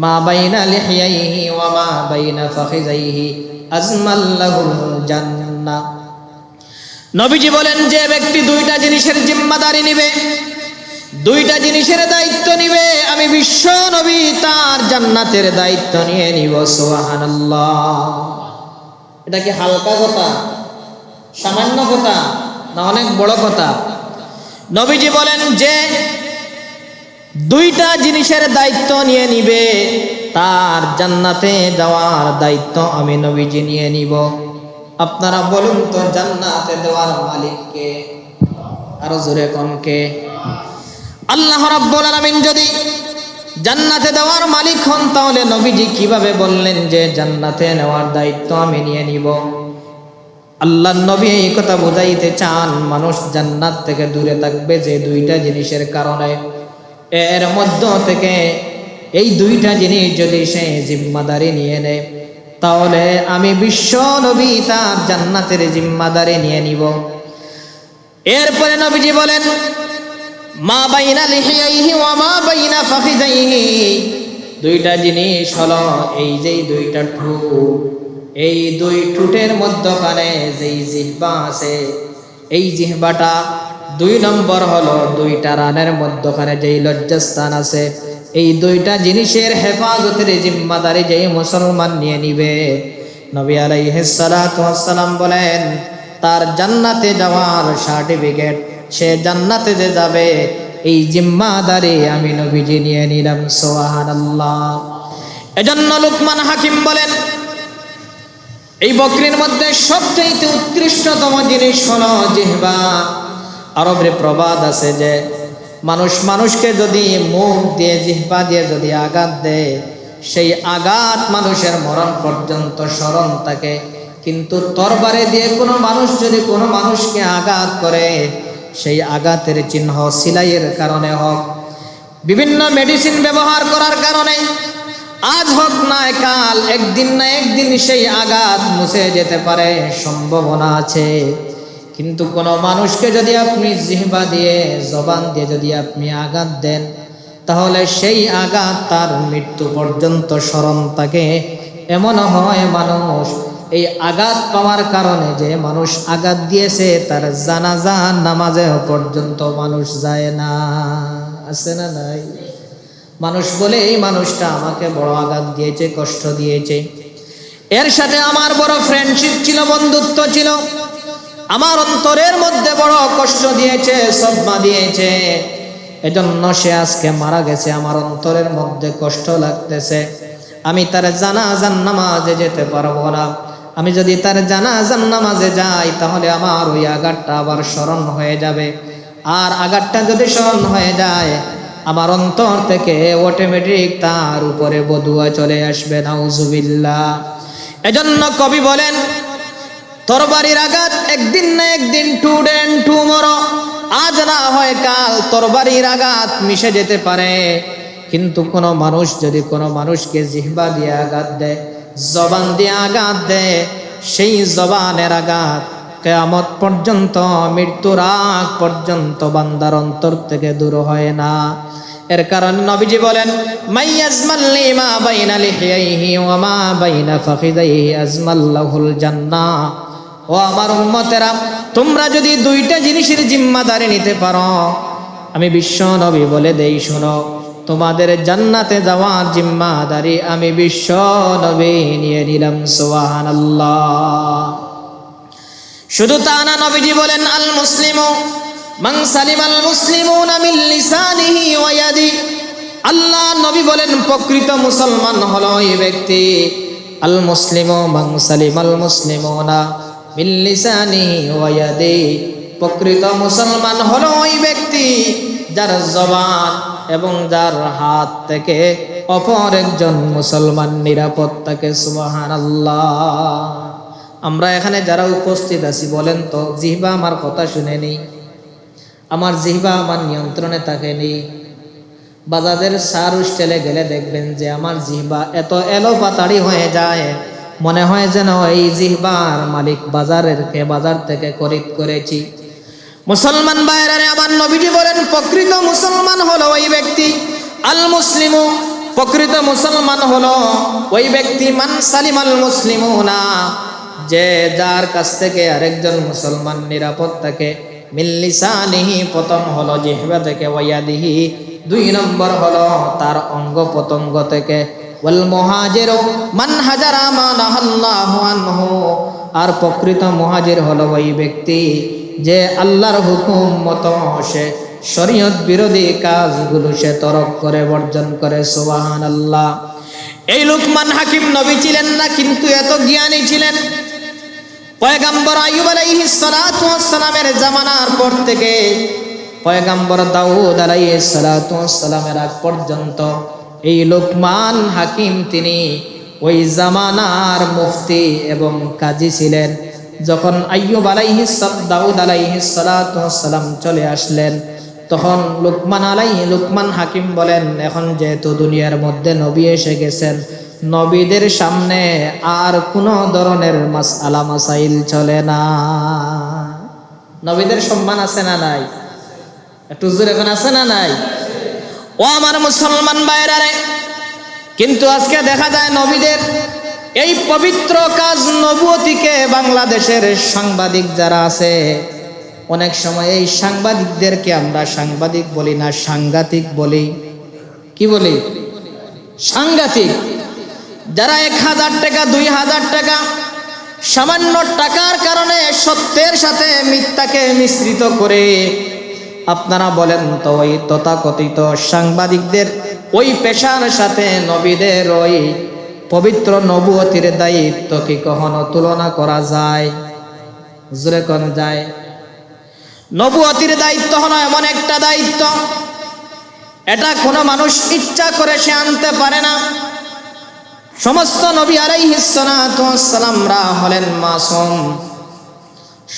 মা বাইনা লিহিয়াইহি ওয়া মা বাইনা ফাখিযাইহি আজমাল্লাহুল জান্নাহ। নবীজি বলেন, যে ব্যক্তি দুইটা জিনিসের জিম্মাদারি নিবে, দুইটা জিনিসের দায়িত্ব নিবে, আমি বিশ্ব নবী তার জান্নাতের দায়িত্ব নিয়ে নিব। সুবহানাল্লাহ। এটা কি হালকা কথা, সামান্য কথা, না অনেক বড় কথা? নবীজি বলেন, যে দুইটা জিনিসের দায়িত্ব নিয়ে নিবে তার জান্নাতে যাওয়ার দায়িত্ব আমি নবীজি নিয়ে নিব। আপনারা বলুন তো, জান্নাতে দেওয়ার মালিক কে? আরো জোরে কোন কে? আল্লাহ রাব্বুল আলামিন যদি জান্নাতে দেওয়ার মালিক হন, তাহলে নবীজি কিভাবে বললেন যে জান্নাতে নেওয়ার দায়িত্ব আমি নিয়ে নিব? আল্লাহর নবী এই কথা বুঝাইতে চান, মানুষ জান্নাত থেকে দূরে থাকবে যে দুইটা জিনিসের কারণে। এর মধ্য থেকে এই দুইটা জিনিস যদি সে জিম্মাদারি নিয়ে নেয়, তাহলে আমি বিশ্ব নবী তার জান্নাতের জিম্মাদারি নিয়ে নিব। এরপরে নবীজি বলেন, মা বাইনা লিহিয়াইহি ওয়া মা বাইনা ফাখিযাইহি, দুইটা জিনিস হলো এই যে দুইটা ঠোঁট, এই দুই ঠোঁটের মধ্যখানে যেই জিহ্বা আছে, এই জিহ্বাটা। দুই নম্বর হলো দুইটা রানের মধ্যখানে যেই লজ্জাস্থান আছে, এই দুইটা জিনিসের হেফাজতের জিম্মাদারি যেই মুসলমান নিয়ে নিবে, নবী আলাইহিস সালাতু ওয়াস সালাম বলেন, তার জান্নাতে যাওয়ার সার্টিফিকেট, সে জান্নাতে যে যাবে এই জিম্মাদারি আমি নবীজি নিয়ে নিলাম। সুবহানাল্লাহ। এজন্য লোকমান হাকিম বলেন, এই বকরির মধ্যে সবচেয়ে উৎকৃষ্টতম জিনিস হলো জিহ্বা। আরবের প্রবাদ আছে যে মানুষ মানুষকে যদি মুখ দিয়ে জিহ্বা দিয়ে যদি আঘাত দেয়, সেই আঘাত মানুষের মরণ পর্যন্ত স্মরণ থাকে। কিন্তু তরবারে দিয়ে কোনো মানুষ যদি কোনো মানুষকে আঘাত করে, সেই আঘাতের চিহ্ন সিলাইয়ের কারণে হোক, বিভিন্ন মেডিসিন ব্যবহার করার কারণে, আজ হোক না কাল, একদিন না একদিন সেই আঘাত মুছে যেতে পারে, সম্ভাবনা আছে। কিন্তু কোনো মানুষকে যদি আপনি জিহ্বা দিয়ে জবান দিয়ে যদি আপনি আঘাত দেন, তাহলে সেই আঘাত তার মৃত্যু পর্যন্ত স্মরণ থাকে। এমন হয় মানুষ এই আঘাত পাওয়ার কারণে যে মানুষ আঘাত দিয়েছে তার জানাজা নামাজে পর্যন্ত মানুষ যায় না। আছে না নাই? মানুষ বলে এই মানুষটা আমাকে বড় আঘাত দিয়েছে, কষ্ট দিয়েছে, এর সাথে আমার বড় ফ্রেন্ডশিপ ছিল, বন্ধুত্ব ছিল, আমার অন্তরের মধ্যে বড় কষ্ট দিয়েছে, সদমা দিয়েছে, এজন্য সে আজকে মারা গেছে, আমার অন্তরের মধ্যে কষ্ট লাগতেছে, আমি তার জানাজার নামাজে যেতে পারবো না। আমি যদি তার জানাজার নামাজে যাই, তাহলে আমার ওই আঘাতটা আবার স্মরণ হয়ে যাবে। আর আঘাতটা যদি স্মরণ হয়ে যায়, আমার অন্তর থেকে অটোমেটিক তার উপরে বদুয়া চলে আসবে। নাউজুবিল্লাহ। এজন্য কবি বলেন, তরবারির আঘাত একদিন না একদিন টুডেন টুমরো, আজ না হয় কাল তরবারির আঘাত মিশে যেতে পারে। কিন্তু কোনো মানুষ যদি কোনো মানুষকে জিহ্বা দিয়ে আঘাত দেয়, জবান দিয়ে আঘাত দেয়, সেই জবানের আঘাত কিয়ামত পর্যন্ত, মৃত্যুর আগ পর্যন্ত বান্দার অন্তর থেকে দূর হয় না। এর কারণ নবীজি বলেন, মাইয়াজমাল্লি মা বাইনা লিহিয়াইহি ওয়া মা বাইনা ফাখিদাইহি আজমাল্লাহুল জান্নাহ। ও আমার উম্মতেরা, তোমরা যদি দুইটা জিনিসের জিম্মাদারি নিতে পারো, আমি বিশ্ব নবী বলে দেই শোনো, তোমাদের জান্নাতে যাওয়ার জিম্মাদারি আমি বিশ্ব নবী নিয়ে নিলাম। সুবহানাল্লাহ। শুধু তা না, নবীজি বলেন, আল মুসলিমু মান সালিমাল মুসলিমুনা মিন লিসানিহি ওয়া ইয়াদি। আল্লাহ নবী বলেন, প্রকৃত মুসলমান হলো ওই ব্যক্তি, আল মুসলিমু মান সালিমাল মুসলিমুনা মিন লিসানিহি ওয়া ইয়াদি। প্রকৃত মুসলমান হলো ওই ব্যক্তি যার জবান এবং যার হাত থেকে অপর একজন মুসলমান নিরাপদ থাকে। সুবহানাল্লাহ। আমরা এখানে যারা উপস্থিত আছি, বলেন তো, জিহ্বা আমার কথা শুনেনি, আমার জিহ্বা আমার নিয়ন্ত্রণে থাকেনি। বাজারের সার স্টেলে গেলে দেখবেন যে আমার জিহ্বা এত এলোপাতাড়ি হয়ে যায়, মনে হয় যেন এই জিহ্বার মালিক বাজার থেকে খরিদ করেছি। মুসলমান ভাইরা, আমার নবীজি বলেন, প্রকৃত মুসলমান হলো ওই ব্যক্তি, আল মুসলিমু, প্রকৃত মুসলমান হলো ওই ব্যক্তি, মান সালিমাল মুসলিমুনা, যে যার কাছ থেকে আরেকজন মুসলমান নিরাপদ থাকে, মিন লিসানিহি, প্রথম হলো জিহ্বা থেকে, ওয়া ইয়াদিহি, দুই নম্বর হলো তার অঙ্গ প্রত্যঙ্গ থেকে, ওয়াল মুহাজিরু মান হাজারা মা নাহাল্লাহু আনহু, আর প্রকৃত মুহাজির হলো ওই ব্যক্তি যে আল্লাহর হুকুম মতো সে শরীয়ত বিরোধী কাজগুলো সে তরক করে, বর্জন করে। সুবহানাল্লাহ। এই লুকমান হাকিম নবী ছিলেন না, কিন্তু এত জ্ঞানী ছিলেন। পয়গম্বর আইয়ুব আলাইহিস সালাতু ওয়াস সালামের জামানার পর থেকে পয়গম্বর দাউদ আলাইহিস সালাতু ওয়াস সালামের আগ পর্যন্ত এই লুকমান হাকিম তিনি ওই জামানার মুফতি এবং কাজী ছিলেন। যখন আইয়ুব আলাইহিস দাউদ আলাইহিস সালাতু ওয়াস সালাম চলে আসলেন, তখন লুকমান হাকিম বলেন, এখন যেহেতু দুনিয়ার মধ্যে নবী এসে গেছেন, নবীদের সামনে আর কোনো ধরনের মাসআলা মাসাইল চলে না। নবীদের সম্মান আছে না নাই? একটু জোরে এখন আছে না নাই? ও আমার মুসলমান ভাইরা রে, কিন্তু আজকে দেখা যায় নবীদের এই পবিত্র কাজ নবুয়তিকে বাংলাদেশের সাংবাদিক যারা আছে, অনেক সময় এই সাংবাদিকদেরকে আমরা সাংবাদিক বলি না, সাংঘাতিক বলি। কি বলি? সাংঘাতিক। যারা 1000 টাকা 2000 টাকা সামান্য টাকার কারণে সত্যের সাথে মিথ্যাকে মিশ্রিত করে, আপনারা বলেন তো ওই তথাকথিত সাংবাদিকদের ওই পেশার সাথে নবীদের ওই পবিত্র নবুয়তির দায়িত্ব কি কখনো তুলনা করা যায়? জোরে কোন যায়? নবুয়তির দায়িত্ব হলো এমন একটা দায়িত্ব, এটা কোনো মানুষ ইচ্ছা করে সে আনতে পারে না। সমস্ত নবী আলাইহিস সালাতু ওয়াস সালামরা হলেন মাসুম।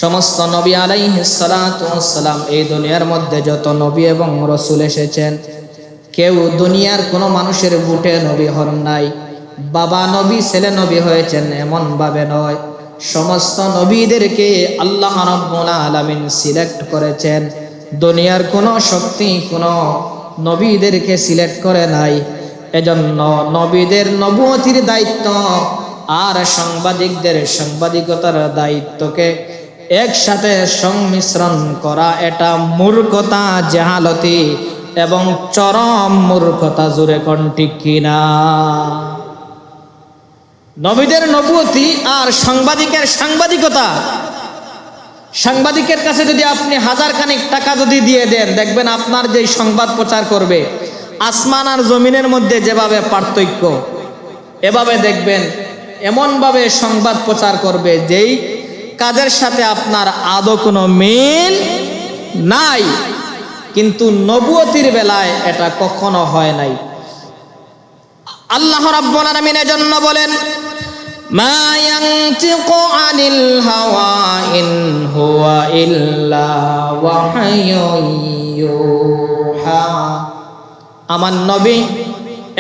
সমস্ত নবী আলাইহিস সালাতু ওয়াস সালাম, এই দুনিয়ার মধ্যে যত নবী এবং রাসূল এসেছেন, কেউ দুনিয়ার কোনো মানুষের বুটে নবী হন নাই। বাবা নবী ছেলে নবী হয়েছেন এমন ভাবে নয়, সমস্ত নবীদেরকে আল্লাহ রাব্বুল আলামিন সিলেক্ট করেছেন। দুনিয়ার কোনো শক্তি কোনো নবীদেরকে সিলেক্ট করে নাই। এজন্য নবীদের নবুয়তির দায়িত্ব আর সাংবাদিকদের সাংবাদিকতার দায়িত্বকে একসাথে সংমিশ্রণ করা, এটা মূর্খতা, জাহালতি এবং চরম মূর্খতা। জোরে কোন ঠিক কিনা? নবীদের নবুয়তি আর সাংবাদিকের সাংবাদিকতা, সাংবাদিকের কাছে যদি আপনি 1000 খানিক টাকা যদি দিয়ে দেন, দেখবেন আপনার যে সংবাদ প্রচার করবে, আসমান আর জমিনের মধ্যে যেভাবে পার্থক্য, এভাবে দেখবেন এমনভাবে সংবাদ প্রচার করবে যেই কাজের সাথে আপনার আদৌ কোনো মিল নাই। কিন্তু নবুয়তির বেলায় এটা কখনো হয় নাই। আল্লাহ রাব্বুল আলামিন এজন্য বলেন, মা ইয়ানতিকু আনিল হাওয়া ইন হুয়া ইল্লা ওয়াহয়ুন ইউহা। আমার নবী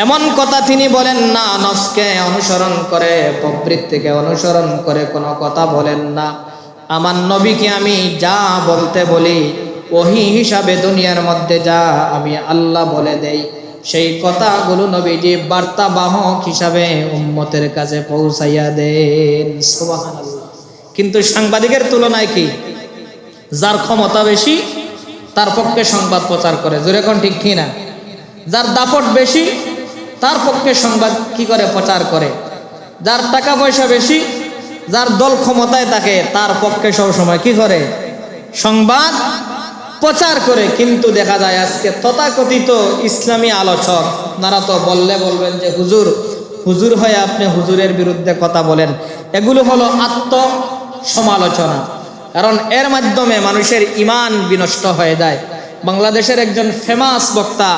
এমন কথা তিনি বলেন না, নফসকে অনুসরণ করে প্রবৃত্তিকে অনুসরণ করে কোনো কথা বলেন না। আমার নবীকে আমি যা বলতে বলি ওহী হিসাবে দুনিয়ার মধ্যে যা আমি আল্লাহ বলে দেই, সেই কথাগুলো নবীজি বার্তাবাহক হিসাবে উম্মতের কাছে পৌঁছাইয়া দেন। সুবহানাল্লাহ। কিন্তু সাংবাদিকের তুলনায় কি, যার ক্ষমতা বেশি তার পক্ষে সংবাদ প্রচার করে, জোরে কোন ঠিক কিনা? যার দাপট বেশি তার পক্ষে সংবাদ কি করে প্রচার করে, যার টাকা পয়সা বেশি, যার দল ক্ষমতায় থাকে তার পক্ষে সবসময় কি করে, সংবাদ প্রচার করে। কিন্তু দেখা যায় আজকে তথাকথিত ইসলামী আলোচক, আপনারা তো বললে বলবেন যে হুজুর, হুজুর হয়ে আপনি হুজুরের বিরুদ্ধে কথা বলেন, এগুলো হলো আত্মসমালোচনা, কারণ এর মাধ্যমে মানুষের ঈমান বিনষ্ট হয়ে যায়। বাংলাদেশের একজন ফেমাস বক্তা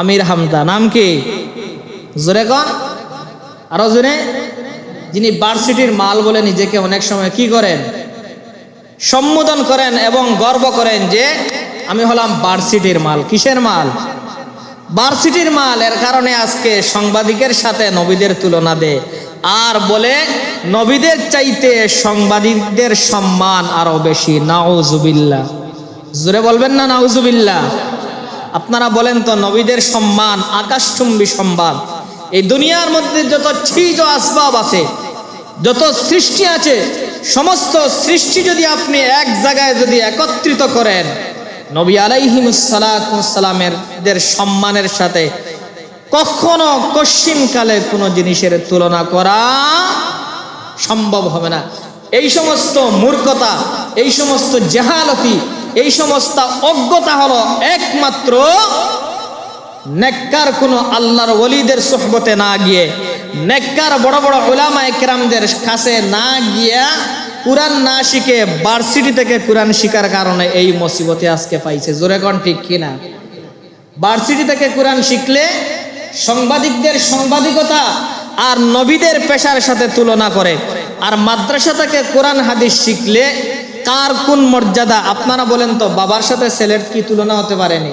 আমির হামজা, নাম কি? জোরে কোন, আরো জোরে। যিনি ভার্সিটির মাল বলে নিজেকে অনেক সময় কি করেন, সম্বোধন করেন এবং গর্ব করেন যে আমি হলাম ভার্সিটির মাল। কিসের মাল? ভার্সিটির মাল। এর কারণে আজকে সাংবাদিকের সাথে নবীদের তুলনা দেয় আর বলে নবীদের চাইতে সাংবাদিকদের সম্মান আরো বেশি। নাউজুবিল্লাহ। জোরে বলবেন না নাউজুবিল্লাহ? আপনারা বলেন তো, নবীদের সম্মান আকাশচুম্বী সম্মান। এই দুনিয়ার মধ্যে যত চিজ ও আসবাব আছে, যত সৃষ্টি আছে, সমস্ত সৃষ্টি যদি আপনি এক জায়গায় যদি একত্রিত করেন, নবী আলাইহিমুসসালামের সম্মানের সাথে কখনো কশ্চিনকালে কোনো জিনিসের তুলনা করা সম্ভব হবে না। এই সমস্ত মূর্খতা, এই সমস্ত জাহালতি, এই সমস্ত অজ্ঞতা হলো একমাত্র নেককার কোনো আল্লাহর ওলিদের সোহবতে না গিয়ে, নেককার বড় বড় উলামায়ে কেরামদের কাছে না গিয়া, কুরআন না শিখে ভার্সিটি থেকে কুরআন শিখার কারণে এই মুসিবতে আজকে পাইছে। জোরে কোন ঠিক কিনা? ভার্সিটি থেকে কুরআন শিখলে সাংবাদিকদের সাংবাদিকতা আর নবীদের পেশার সাথে তুলনা করে, আর মাদ্রাসা থেকে কোরআন হাদিস শিখলে কার কোন মর্যাদা। আপনারা বলেন তো, বাবার সাথে ছেলের কি তুলনা হতে পারেনি?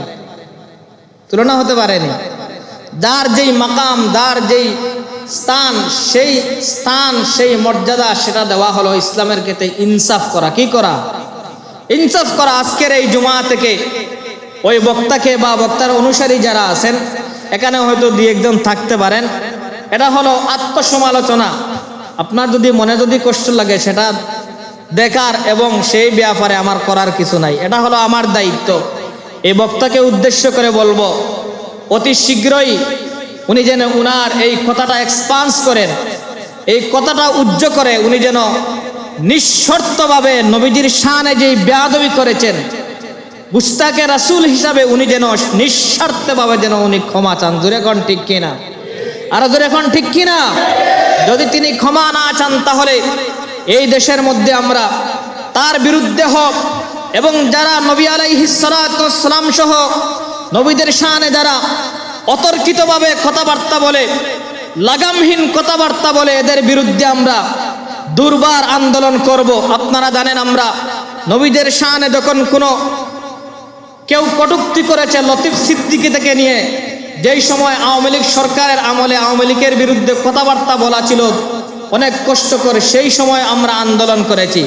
তুলনা হতে পারেনি। যার যেই মাকাম, যার যেই স্থান, সেই স্থান, সেই মর্যাদা, সেটা দেওয়া হলো ইসলামের ক্ষেত্রে ইনসাফ করা। কি করা? ইনসাফ করা। আজকের এই জুমা থেকে ওই বক্তাকে বা বক্তার অনুসারী যারা আছেন, এখানে হয়তো দুই একজন থাকতে পারেন, এটা হলো আত্মসমালোচনা। আপনার যদি মনে যদি কষ্ট লাগে সেটা দেখার এবং সেই ব্যাপারে আমার করার কিছু নাই, এটা হলো আমার দায়িত্ব। এই বক্তাকে উদ্দেশ্য করে বলবো, অতি শীঘ্রই উনি যেন উনার এই কথাটা এক্সপান্স করেন, এই কথাটা উজ্জ্ব করে উনি যেন নিঃশর্তভাবে নবীজির শানে যেই বেয়াদবি করেছেন, মুস্তাকে রাসূল হিসাবে উনি যেন নিঃস্বার্থভাবে যেন উনি ক্ষমা চান। জোরে কোন ঠিক কিনা? আর জোরে কোন ঠিক কিনা? যদি তিনি ক্ষমা না চান তাহলে এই দেশের মধ্যে আমরা তার বিরুদ্ধে হোক এবং যারা নবী আলাইহিস সালাতু ওয়াস সালাম সহ নবীদের শানে যারা অতর্কিতভাবে কথাবার্তা বলে, লাগামহীন কথাবার্তা বলে, এদের বিরুদ্ধে আমরা দুর্বার আন্দোলন করব। আপনারা জানেন, আমরা নবীদের শানে যখন কোনো কেউ কটূক্তি করেছে, লতিফ সিদ্দিকী থেকে নিয়ে, যেই সময় আওয়ামী লীগ সরকারের আমলে আওয়ামী লীগের বিরুদ্ধে কথাবার্তা বলা ছিল অনেক কষ্ট করে, সেই সময় আমরা আন্দোলন করেছি।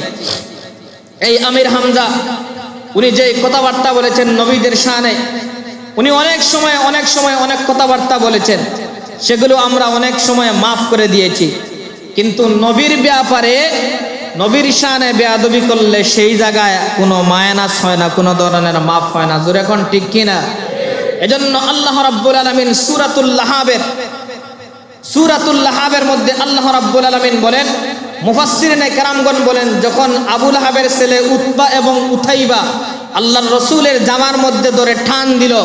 এই আমির হামজা উনি যে কথাবার্তা বলেছেন নবীদের শানে, উনি অনেক সময় অনেক কথাবার্তা বলেছেন, সেগুলো আমরা অনেক সময় মাফ করে দিয়েছি। কিন্তু নবীর ব্যাপারে, নবীর শানে বেয়াদবি করলে সেই জায়গায় কোনো মায়ানাস হয় না, কোনো ধরনের মাফ হয় না। জোরে কোন ঠিক কিনা? এজন্য আল্লাহ রাব্বুল আলামিন সূরাতুল লাহাবের মধ্যে আল্লাহ রাব্বুল আলামিন বলেন, মুফাসসিরিনে কেরামগণ বলেন, যখন আবু লাহাবের ছেলে উতবা এবং উতাইবা আল্লাহর রাসূলের জামার মধ্যে ধরে টান দিল,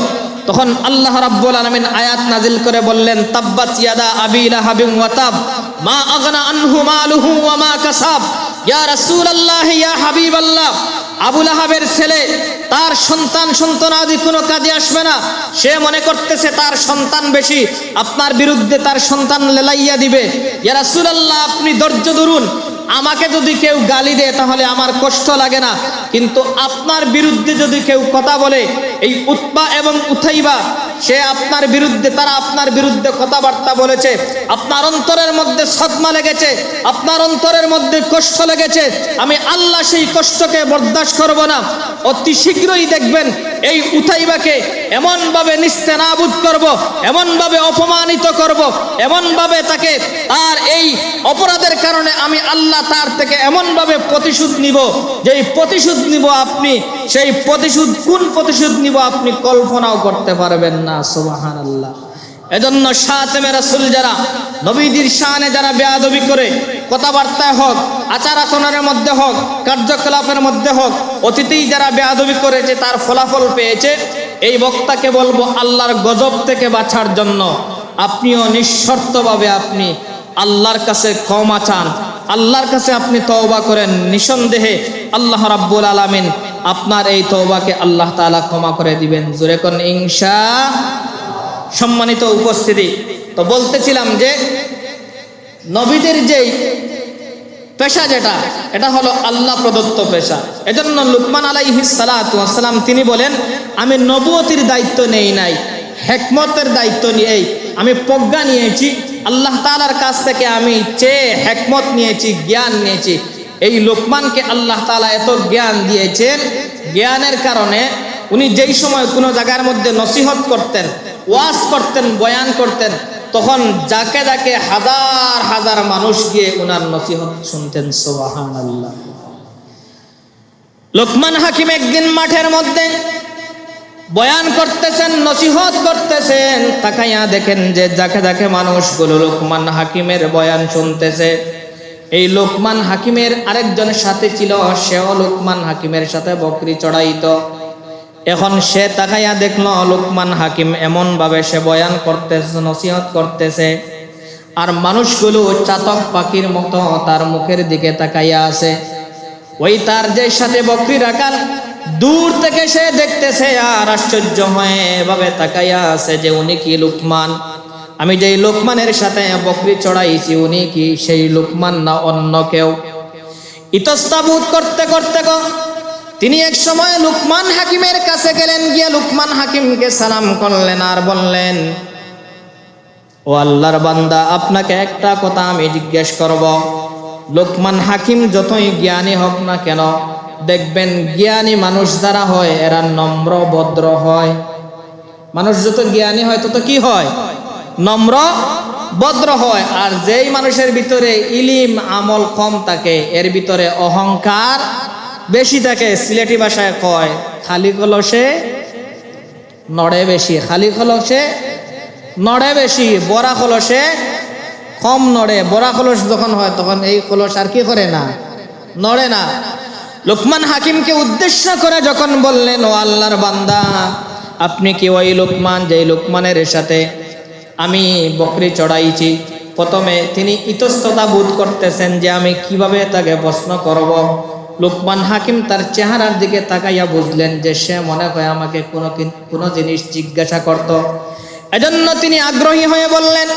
তখন আল্লাহ রাব্বুল আলামিন আয়াত নাজিল করে বললেন, তাব্বাত ইয়াদা আবি লাহাবিন ওয়া তাব মা আগনা আনহু মালুহু ওয়া মা কাসাব। ইয়া রাসূলুল্লাহ, ইয়া হাবিবাল্লাহ, আবু লাহাবের ছেলে, তার সন্তানাদি কোনো কাজে আসবে না। সে মনে করতেছে তার সন্তান বেশি, আপনার বিরুদ্ধে তার সন্তান লেলাইয়া দিবে। ইয়া রাসূলুল্লাহ, আপনি ধৈর্য ধরুন, আমাকে যদি কেউ গালি দেয় তাহলে আমার কষ্ট লাগে না, কিন্তু আপনার বিরুদ্ধে যদি কেউ কথা বলে, এই উতবা এবং উতাইবা সে আপনার বিরুদ্ধে, তারা আপনার বিরুদ্ধে কথাবার্তা বলেছে, আপনার অন্তরের মধ্যে সদমা লেগেছে, আপনার অন্তরের মধ্যে কষ্ট লেগেছে, আমি আল্লাহ সেই কষ্টকে বরদাস্ত করব না। অতি শীঘ্রই দেখবেন এই উতাইবাকে এমনভাবে নিস্তেনাবুদ করব, এমনভাবে অপমানিত করব, এমনভাবে তাকে তার এই অপরাধের কারণে আমি আল্লাহ তার থেকে এমনভাবে প্রতিশোধ নিব, যেই প্রতিশোধ নিব আপনি, সেই প্রতিশোধ কোন প্রতিশোধ নিব আপনি কল্পনাও করতে পারবেন না। সুবহানাল্লাহ। এজন্য শাতেমে রাসূল যারা নবীজির শানে যারা বেয়াদবি করে, কথাবার্তায় হোক, আচার আচরণের মধ্যে হোক, কার্যকলাপের মধ্যে হোক, অতীতেই যারা বেয়াদবি করেছে তার ফলাফল পেয়েছে, এই বক্তাকে বলবো আল্লাহর গজব থেকে বাঁচার জন্য আপনিও নিঃশর্তভাবে আপনি আল্লাহর কাছে ক্ষমা চান, আল্লাহর কাছে আপনি তওবা করেন। নিঃসন্দেহে আল্লাহ রাব্বুল আলামিন আপনার এই তওবাকে আল্লাহ তাআলা ক্ষমা করে দিবেন। জোরে কোন ইনশাআল্লাহ। সম্মানিত উপস্থিতি, তো বলতেছিলাম যে নবীদের যেই পেশা যেটা, এটা হলো আল্লাহ প্রদত্ত পেশা। এজন্য লুকমান আলাইহিস সালাতু ওয়াস সালাম তিনি বলেন, আমি নবুয়তির দায়িত্ব নেই নাই, হিকমতের দায়িত্ব নিয়েই আমি প্রজ্ঞা নিয়েছি, আল্লাহ তাআলার কাছ থেকে আমি চেয়ে হিকমত নিয়েছি, জ্ঞান নিয়েছি। এই লুকমানকে আল্লাহ তাআলা এত জ্ঞান দিয়েছেন, জ্ঞানের কারণে উনি যেই সময় কোনো জায়গার মধ্যে নসিহত করতেন, ওয়াজ করতেন, বয়ান করতেন, তখন যাকে যাকে হাজার হাজার মানুষ গিয়ে ওনার নসিহত শুনতেন। সুবহানাল্লাহ। লোকমান হাকিম একদিন মাঠের মধ্যে বয়ান করতেছেন, নসিহত করতেছেন, তাকাইয়া দেখেন যে যাকে যাকে মানুষগুলো লোকমান হাকিমের বয়ান শুনতেছে। এই লোকমান হাকিমের আরেকজন সাথে ছিল, সেও লোকমান হাকিমের সাথে বকরি চড়াইতো। এখন সে তাকাইয়া দেখলো লোকমান হাকিম এমন ভাবে সে বয়ান করতেছে, নসিহত করতেছে, আর মানুষগুলো চাতক পাখির মতো তার মুখের দিকে তাকাইয়া আছে। ওই তার যে সাথে বকরি রাখাল দূর থেকে সে দেখতেছে আর আশ্চর্য হয়ে এভাবে তাকাইয়া আছে যে উনি কি লোকমান, আমি যেই লোকমানের সাথে বকরি চড়াইছি উনি কি সেই লোকমান না অন্য কেউ। ইতস্তাবুত করতে করতে তিনি এক সময় লুকমান হাকিমের কাছে গেলেন, গিয়ে লুকমান হাকিমকে সালাম করলেন আর বললেন, ও আল্লাহর বান্দা, আপনাকে একটা কথা আমি জিজ্ঞেস করব। লুকমান হাকিম যতই জ্ঞানী হোক না কেন, দেখবেন জ্ঞানী মানুষ যারা হয় এরা নম্র ভদ্র হয়। মানুষ যত জ্ঞানী হয় তত কি হয়? নম্র ভদ্র হয়। আর যেই মানুষের ভিতরে ইলিম আমল কম থাকে, এর ভিতরে অহংকার বেশি থাকে। সিলেটি ভাষায় কয়, খালি কলসে নড়ে বেশি, খালি কলসে নড়ে বেশি, বড়া কলসে কম নড়ে। বড়া কলস যখন হয় তখন এই কলস আর কি করে না, নড়ে না। লুকমান হাকিমকে উদ্দেশ্য করে যখন বললেন, ও আল্লাহর বান্দা, আপনি কি ওই লুকমান যেই লুকমানের সাথে আমি বকরি চড়াইছি? প্রথমে তিনি ইতস্ততা বোধ করতেছেন যে আমি কিভাবে তাকে প্রশ্ন করব। লুকমান হাকিম তার চেহারার দিকে তাকাইয়া বুঝলেন যে সে মনে হয় আমাকে কোনো জিনিস জিজ্ঞাসা করত। এজন্য তিনি আগ্রহী হয়ে বললেন,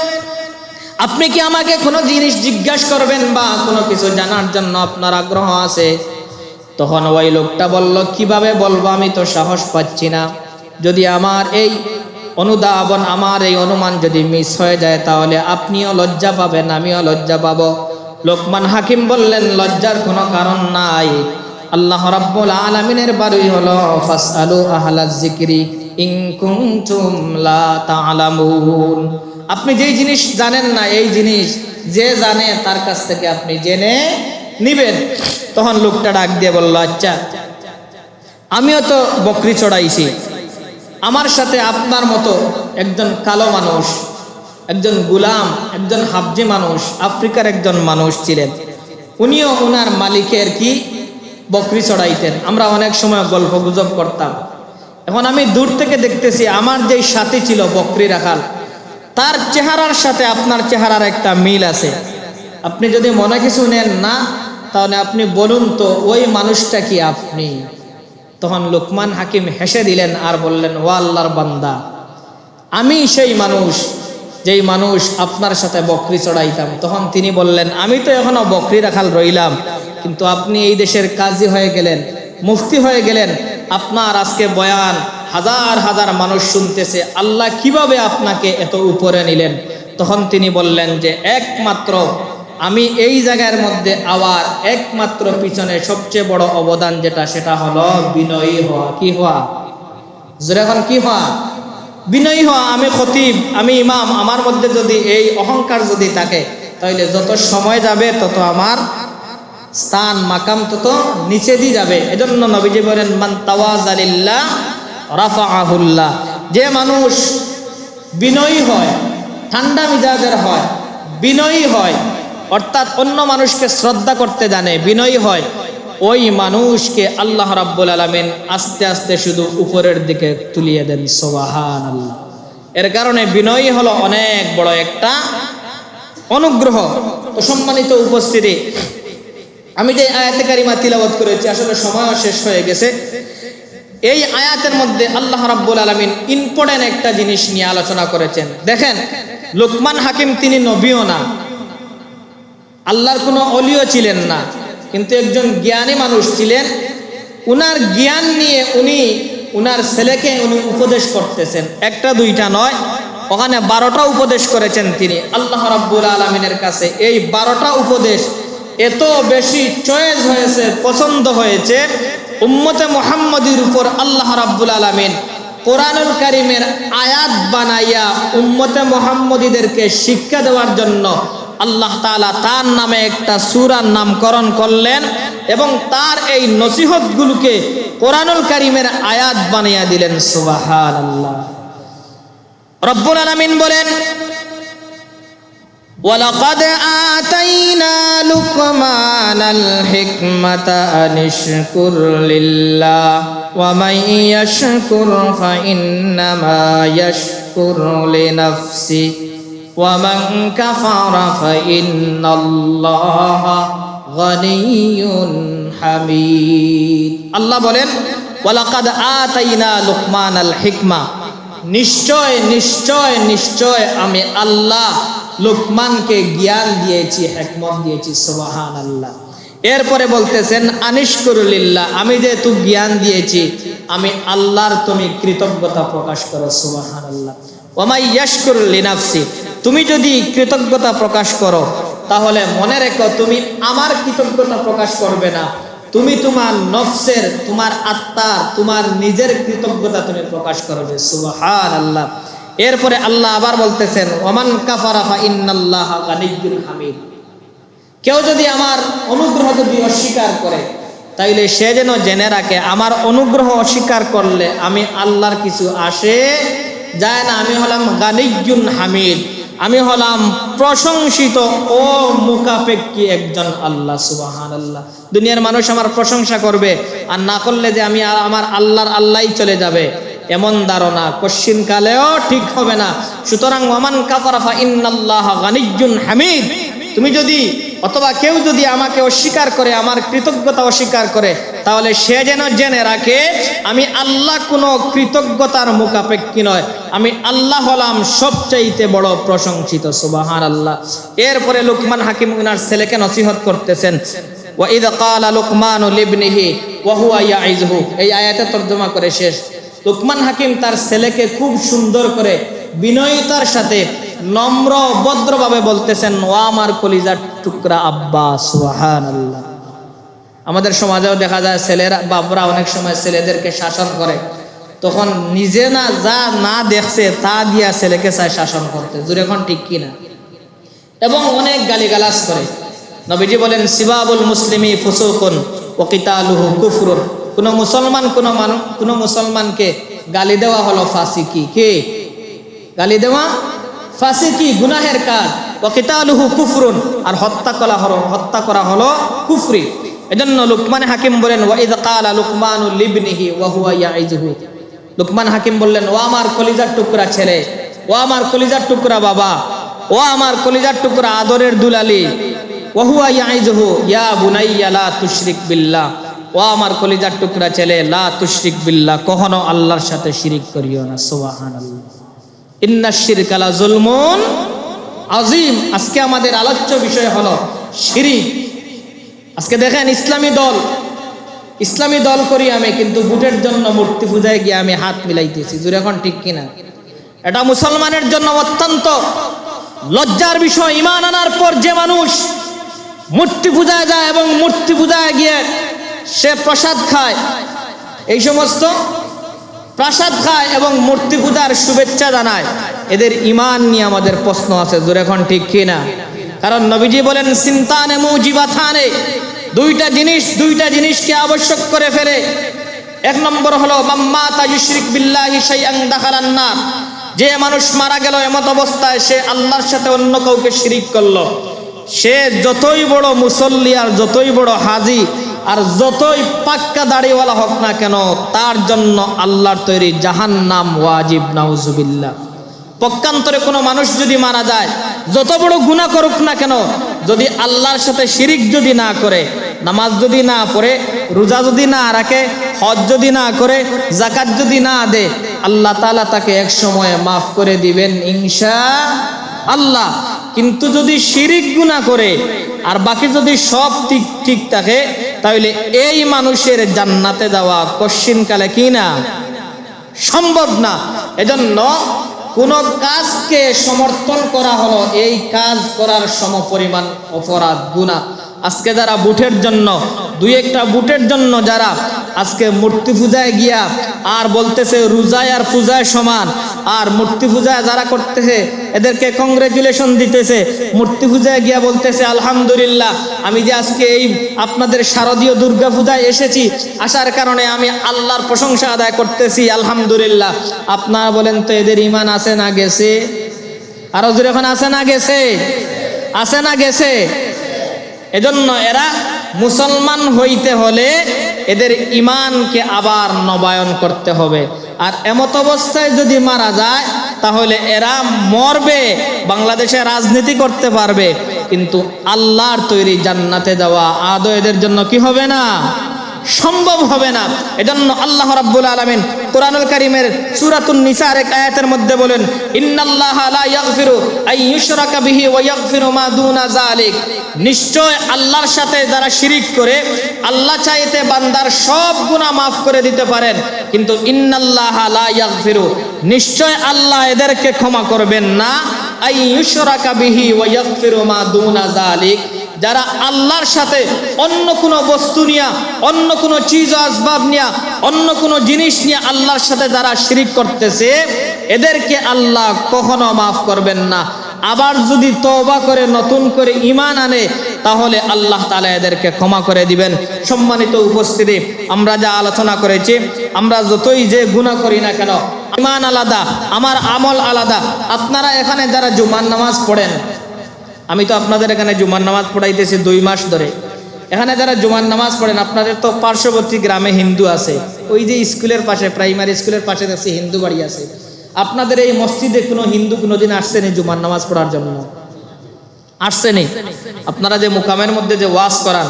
আপনি কি আমাকে কোনো জিনিস জিজ্ঞাসা করবেন বা কোনো কিছু জানার জন্য আপনার আগ্রহ আছে? তখন ওই লোকটা বলল, কিভাবে বলবো, আমি তো সাহস পাচ্ছি না। যদি আমার এই অনুধাবন, আমার এই অনুমান যদি মিস হয়ে যায় তাহলে আপনিও লজ্জা পাবেন, আমিও লজ্জা পাবো। লোকমান হাকিম বললেন, লজ্জার কোনো কারণ নাই। আল্লাহ রাব্বুল আলামিনের বাড়ি হলো ফাসআলু আহলাজ যিকরি ইন কুনতুম লা তা'লামুন। আপনি যেই জিনিস জানেন না, এই জিনিস যে জানে তার কাছ থেকে আপনি জেনে নিবেন। তখন লোকটা ডাক দিয়ে বলল, আচ্ছা, আমিও তো বকরি চড়াইছি, আমার সাথে আপনার মতো একজন কালো মানুষ, একজন গুলাম, একজন হাবজি মানুষ, আফ্রিকার একজন মানুষ ছিলেন। উনিও ওনার মালিকের কি বকরি চড়াইতেন। আমরা অনেক সময় গল্প গুজব করতাম। এখন আমি দূর থেকে দেখতেছি আমার যেই সাথী ছিল বকরি রাখাল, তার চেহারার সাথে আপনার চেহারার একটা মিল আছে। আপনি যদি মনে কিছু নেন না, তাহলে আপনি বলুন তো ওই মানুষটা কি আপনি? তখন লুকমান হাকিম হেসে দিলেন আর বললেন, ও আল্লাহর বান্দা, আমি সেই মানুষ যেই মানুষ আপনার সাথে বকরি চড়াইতাম। তখন তিনি বললেন, আমি তো এখনো বকরি রাখাল রইলাম, কিন্তু আপনি এই দেশের কাজী হয়ে গেলেন, মুফতি হয়ে গেলেন, আপনার আজকে বয়ান হাজার হাজার মানুষ শুনতেছে, আল্লাহ কিভাবে আপনাকে এত উপরে নিলেন? তখন তিনি বললেন যে একমাত্র আমি এই জায়গার মধ্যে আবার একমাত্র পিছনে সবচেয়ে বড় অবদান যেটা, সেটা হলো বিনয়ী হওয়া। কি হওয়া? যেরকম কি হওয়া? বিনয়ী হওয়া। আমি খতিব, আমি ইমাম, আমার মধ্যে যদি এই অহংকার যদি থাকে, তাহলে যত সময় যাবে তত আমার স্থান মাকাম তত নিচে দিয়ে যাবে। এজন্য নবীজি বলেন, মান তাওয়াজা লিল্লাহ রাফাআহুল্লাহ। যে মানুষ বিনয়ী হয়, ঠান্ডা মিজাজের হয়, বিনয়ী হয়, অর্থাৎ অন্য মানুষকে শ্রদ্ধা করতে জানে, বিনয়ী হয়, ওই মানুষকে আল্লাহ রাব্বুল আলামিন আস্তে আস্তে শুধু উপরের দিকে তুলিয়ে দেন। সুবহানাল্লাহ। এর কারণে বিনয়ী হলো অনেক বড় একটা অনুগ্রহ। তো সম্মানিত উপস্থিতি, আমি যে আয়াতে কারিমা তিলাওয়াত করেছি, আসলে সময়ও শেষ হয়ে গেছে। এই আয়াতের মধ্যে আল্লাহ রাব্বুল আলামিন ইম্পর্টেন্ট একটা জিনিস নিয়ে আলোচনা করেছেন। দেখেন, লুকমান হাকিম তিনি নবীও না, আল্লাহর কোনো অলিও ছিলেন না, কিন্তু একজন জ্ঞানী মানুষ ছিলেন। উনার জ্ঞান নিয়ে উনি উনার ছেলেকে উনি উপদেশ করতেছেন, একটা দুইটা নয়, ওখানে 12টা উপদেশ করেছেন তিনি আল্লাহ রাব্বুল আলামিনের কাছে। এই 12টা উপদেশ এত বেশি চয়েস হয়েছে, পছন্দ হয়েছে, উম্মতে মুহাম্মদীর উপর আল্লাহ রাব্বুল আলামিন কোরআনুল কারীমের আয়াত বানাইয়া উম্মতে মুহাম্মদীদেরকে শিক্ষা দেওয়ার জন্য আল্লাহ তাআলা তার নামে একটা সূরার নামকরণ করলেন এবং তার এই নসিহতগুলোকে কোরআনুল কারীমের আয়াত বানিয়ে দিলেন। সুবহানাল্লাহ। রব্বুল আলামিন বলেন, ওয়ালাকাদ আতাইনা লুকমানাল হিকমাতা আনিশকুর লিল্লাহ ওয়া মান ইয়াশকুর ফাইন্নামা ইয়াশকুরু লিনাফসি ওয়া মান কাফারা ফাইন্নাল্লাহা গানিয়্যুন হামিদ। আল্লাহ বলেন, ওয়ালাকাদ আতাইনা লুকমানাল হিকমা, নিশ্চয় নিশ্চয় নিশ্চয় আমি আল্লাহ লুকমানকে জ্ঞান দিয়েছি, হিকমত দিয়েছি। সুবহানাল্লাহ। এরপরে বলতেছেন, আনিশকুরুলিল্লাহ, আমি যে তুই জ্ঞান দিয়েছি, আমি আল্লাহর তুমি কৃতজ্ঞতা প্রকাশ করো। সুবহানাল্লাহ। ওয়া মা ইয়াশকুরু লিনাফসি, তুমি যদি কৃতজ্ঞতা প্রকাশ করো তাহলে মনে রেখো তুমি আমার কৃতজ্ঞতা প্রকাশ করবে না, তুমি তোমার নফসের, তোমার আত্মার, তোমার নিজের কৃতজ্ঞতা তুমি প্রকাশ করবে। সুবহানাল্লাহ। এরপরে আল্লাহ আবার বলতেছেন, ওমান কাফারা ফা ইন্নাল্লাহা গানিয়্যুন হামিদ, কেউ যদি আমার অনুগ্রহ যদি অস্বীকার করে, তাইলে সে যেন জেনে রাখে আমার অনুগ্রহ অস্বীকার করলে আমি আল্লাহর কিছু আসে যায় না। আমি হলাম গানিয়্যুন হামিদ, আমি হলাম প্রশংসিত ও মুকাপেক্ষী একজন আল্লাহ। সুবহানাল্লাহ। দুনিয়ার মানুষ আমার প্রশংসা করবে আর না করলে যে আমি আমার আল্লাহর আল্লাহই চলে যাবে, এমন ধারণা কশ্চিন কালেও ঠিক হবে না। সুতরাং ওমান কাফারা ফা ইন্নাল্লাহা গানিয়্যুন হামিদ, তুমি যদি অথবা কেউ যদি আমাকে অস্বীকার করে, আমার কৃতজ্ঞতা অস্বীকার করে, তাহলে সে যেন জেনে রাখে আমি আল্লাহ কোনো কৃতজ্ঞতার মুখাপেক্ষী নয়, আমি আল্লাহ হলাম সবচাইতে বড় প্রশংসিত। সুবহানাল্লাহ। এরপরে লুকমান হাকিম উনার ছেলেকে নসিহত করতেছেন, ওয়া ইয ক্বালা লুকমানু লিবনিহি ওয়া হুয়া ইয়াইযুহু, এই আয়াতে তরজমা করে শেষ। লুকমান হাকিম তার ছেলেকে খুব সুন্দর করে বিনয়িতার সাথে নম্র ভদ্রভাবে বলতেছেন, ও আমার কলিজার টুকরা আব্বা। সুবহানাল্লাহ। আমাদের সমাজেও দেখা যায় ছেলেরা, বাপরা অনেক সময় ছেলেদেরকে শাসন করে, তখন নিজে না যা না দেখছে তা দিয়া ছেলেকে চায় শাসন করতে। জোরে এখন ঠিক কিনা? এবং অনেক গালিগালাজ করে। নবীজি বলেন, সিবাবুল মুসলিমি ফুসুকুন ওয়া কিতালুহু কুফরুন, কোন মুসলমানকে গালি দেওয়া হলো ফাসিকি। কে গালি দেওয়া? ফাসিকি, গুনাহের কাজ। ওয়া কিতালুহু কুফরুন, আর হত্যা করা হলো কুফরি। এজন্য লুকমান হাকিম বলেন, ওয়া ইয ক্বালা লুকমানু লিবনিহি ওয়া হুয়া ইয়াইযুহু, লুকমান হাকিম বললেন, ও আমার কলিজার টুকরা ছেলে, ও আমার কলিজার টুকরা বাবা, ও আমার কলিজার টুকরা আদরের দুলালি, ওয়া হুয়া ইয়াইযুহু ইয়া বুনাইয়া লা তুশরিক বিল্লাহ, ও আমার কলিজার টুকরা ছেলে, লা তুশরিক বিল্লাহ, কখনো আল্লাহর সাথে শিরিক করিও না। সুবহানাল্লাহ। ইন্নাশ শিরকা লা যুলমুন আযীম। আজকে আমাদের আলোচ্য বিষয় হলো শিরিক। আজকে দেখেন ইসলামী দল করি আমি, কিন্তু ভোটের জন্য মূর্তি পূজায় গিয়ে আমি হাত মিলাইতেছি। জোরে এখন ঠিক কিনা? এটা মুসলমানের জন্য অত্যন্ত লজ্জার বিষয়। ঈমান আনার পর যে মানুষ মূর্তি পূজায় যায় এবং মূর্তি পূজায় গিয়ে সে প্রসাদ খায়, এই সমস্ত প্রসাদ খায় এবং মূর্তি পূজার শুভেচ্ছা জানায়, এদের ঈমান নিয়ে আমাদের প্রশ্ন আছে। জোরে এখন ঠিক কিনা? কারণ নবীজি বলেন সিনতানে মুজিবাতানে, দুইটা জিনিসকে আবশ্যক করে ফেলে। এক নম্বর হলো মাম্মাতা ইউশরিক বিল্লাহি শাইআন দাখালান নার, যে মানুষ মারা গেল এমত অবস্থায় সে আল্লাহর সাথে অন্য কাউকে শিরিক করলো, সে যতই বড় মুসল্লি আর যতই বড় হাজি আর যতই পাক্কা দাড়িওয়ালা হোক না কেন, তার জন্য আল্লাহর তৈরি জাহান্নাম ওয়াজিব, নাউজুবিল্লাহ। পক্ষান্তরে কোনো মানুষ যদি মারা যায়, যত বড় গুনাহ করুক না কেন, যদি আল্লাহর সাথে শিরিক যদি না করে, নামাজ যদি না পড়ে, রোজা যদি না রাখে, হজ যদি না করে, যাকাত যদি না দেয়, আল্লাহ তাআলা তাকে এক সময়ে মাফ করে দিবেন ইনশাআল্লাহ। কিন্তু যদি শিরিক গুনাহ করে আর বাকি যদি সব ঠিক থাকে, তাহলে এই মানুষের জান্নাতে যাওয়া কশ্চিনকালে কি না, সম্ভব না। এজন্য কোন কাজকে সমর্থন করা হলো এই কাজ করার সমপরিমাণ অপরাধ, গুনাহ। আজকে যারা বুটের জন্য, দুই একটা বুটের জন্য যারা আজকে মূর্তি পূজায় গিয়া আর বলতেছে রোজায় আর পূজায় সমান, আর মূর্তি পূজায় যারা করতেছে এদেরকে কংগ্রেচুলেশন দিতেছে, মূর্তি পূজায় গিয়া বলতেছে আলহামদুলিল্লাহ, আমি যে আজকে এই আপনাদের শারদীয় দুর্গা পূজায় এসেছি, আসার কারণে আমি আল্লাহর প্রশংসা আদায় করতেছি আলহামদুলিল্লাহ। আপনারা বলেন তো এদের ঈমান আছে না গেছে? আরো জোরে এখন আছে না গেছে? আছে না গেছে? এজন্য এরা মুসলমান হইতে হলে এদের ঈমানকে আবার নবায়ন করতে হবে। আর এমত অবস্থায় যদি মারা যায় তাহলে এরা মরবে, বাংলাদেশে রাজনীতি করতে পারবে, কিন্তু আল্লাহর তৈরি জান্নাতে যাওয়া আদৌ এদের জন্য কি হবে না, সম্ভব হবে না। এজন্য আল্লাহ রাব্বুল আলামিন কোরআনুল কারীমের সূরাতুন নিসার এক আয়াতের মধ্যে বলেন, ইন্নাল্লাহা লা ইয়াগফিরু আন ইউশরাকা বিহি ওয়া ইয়াগফিরু মা দুনা যালিক, নিশ্চয় আল্লাহর সাথে যারা শিরিক করে, আল্লাহ চাইতে বান্দার সব গুনাহ মাফ করে দিতে পারেন, কিন্তু ইন্নাল্লাহা লা ইয়াগফিরু, নিশ্চয় আল্লাহ এদেরকে ক্ষমা করবেন না, আন ইউশরাকা বিহি ওয়া ইয়াগফিরু মা দুনা যালিক, যারা আল্লাহর সাথে অন্য কোনো বস্তু নিয়া, অন্য কোনো চিজ আসবাব নিয়া, অন্য কোনো জিনিস নিয়ে আল্লাহর সাথে যারা শিরিক করতেছে, এদেরকে আল্লাহ কখনো মাফ করবেন না। আবার যদি তওবা করে নতুন করে ঈমান আনে, তাহলে আল্লাহ তাআলা এদেরকে ক্ষমা করে দিবেন। সম্মানিত উপস্থিতি, আমরা যা আলোচনা করেছি, আমরা যতই যে গুনাহ করি না কেন, ঈমান আলাদা, আমার আমল আলাদা। আপনারা এখানে যারা জুমার নামাজ পড়েন, আমি তো আপনাদের এখানে জুমার নামাজ পড়াইতেছি 2 মাস ধরে। এখানে যারা জুমার নামাজ পড়েন, আপনাদের তো পার্শ্ববর্তী গ্রামে হিন্দু আছে, ওই যে স্কুলের পাশে, প্রাইমারি স্কুলের পাশে দেখছি হিন্দু বাড়ি আছে। আপনাদের এই মসজিদে কোনো হিন্দু কোনোদিন আসছেনি জুমার নামাজ পড়ার জন্য? আসছেনি? আপনারা যে মুকামের মধ্যে যে ওয়াজ করান,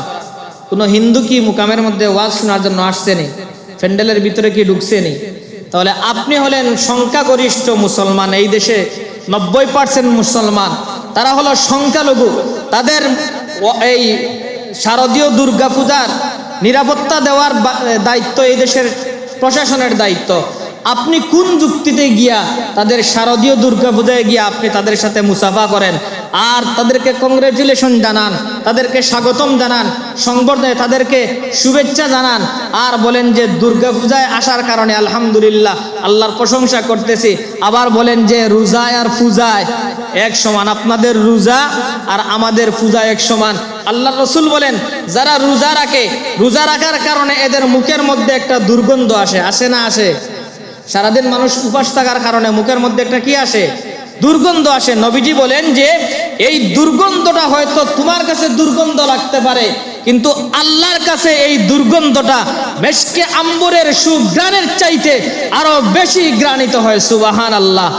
কোনো হিন্দু কি মুকামের মধ্যে ওয়াজ শোনার জন্য আসছেনি? প্যান্ডেলের ভিতরে কি ঢুকছেনি? তাহলে আপনি হলেন সংখ্যাগরিষ্ঠ মুসলমান। এই দেশে 90% মুসলমান, তারা হলো সংখ্যালঘু। তাদের এই শারদীয় দুর্গা পূজার নিরাপত্তা দেওয়ার দায়িত্ব এই দেশের প্রশাসনের দায়িত্ব। আপনি কোন যুক্তিতে গিয়া তাদের শারদীয় দুর্গা পূজায় গিয়া আপনি তাদের সাথে মুসাফা করেন আর তাদেরকে কংগ্রেচুলেশন জানান, তাদেরকে স্বাগতম জানান, সংবর্ধনায় তাদেরকে শুভেচ্ছা জানান, আর বলেন যে দুর্গা পূজায় আসার কারণে আলহামদুলিল্লাহ আল্লাহর প্রশংসা করতেছি, আবার বলেন যে রোজায় আর পূজায় এক সমান, আপনাদের রোজা আর আমাদের পূজা এক সমান। আল্লাহর রাসূল বলেন যারা রোজা রাখে, রোজা রাখার কারণে এদের মুখের মধ্যে একটা দুর্গন্ধ আসে, আসে না আসে? সারাদিন মানুষ উপবাস থাকার কারণে মুখের মধ্যে একটা কি আসে, দুর্গন্ধ আসে। নবীজি বলেন যে এই দুর্গন্ধটা হয়তো তোমার কাছে দুর্গন্ধ লাগতে পারে, কিন্তু আল্লাহর কাছে এই দুর্গন্ধটা মেশকে আম্বরের সুঘ্রাণের চাইতে আরো বেশি ঘ্রাণিত হয়। সুবহানাল্লাহ।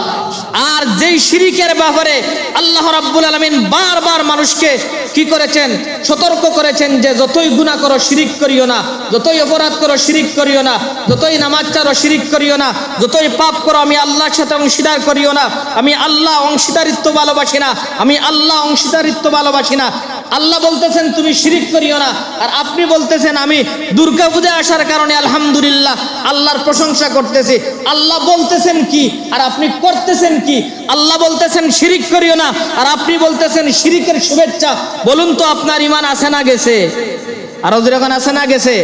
আর যেই শিরিকের ব্যাপারে আল্লাহ রাব্বুল আলামিন বারবার মানুষকে কি করেছেন, সতর্ক করেছেন যে যতই গুনাহ করো শিরিক করিও না, যতই অপরাধ করো শিরিক করিও না, যতই নামাজ ছাড়ো শিরিক করিও না, যতই পাপ করো আমি আল্লাহর সাথে অংশীদার করিও না, আমি আল্লাহ অংশীদারিত্ব ভালোবাসি না, আমি আল্লাহ অংশীদারিত্ব ভালোবাসি না। আল্লাহ বলতেছেন তুমি শিরিক করিও না, আর আপনি বলতেছেন আমি দুর্গা পূজা আসার কারণে আলহামদুলিল্লাহ আল্লাহর প্রশংসা করতেছি। আল্লাহ বলতেছেন কি আর আপনি করতেছেন কি? আল্লাহ বলতেছেন শিরিক করিও না, আর আপনি বলতেছেন শিরিকের শুভেচ্ছা। বলুন তো আপনার ঈমান আছে না গেছে? আরো যখন আছে না গেছে?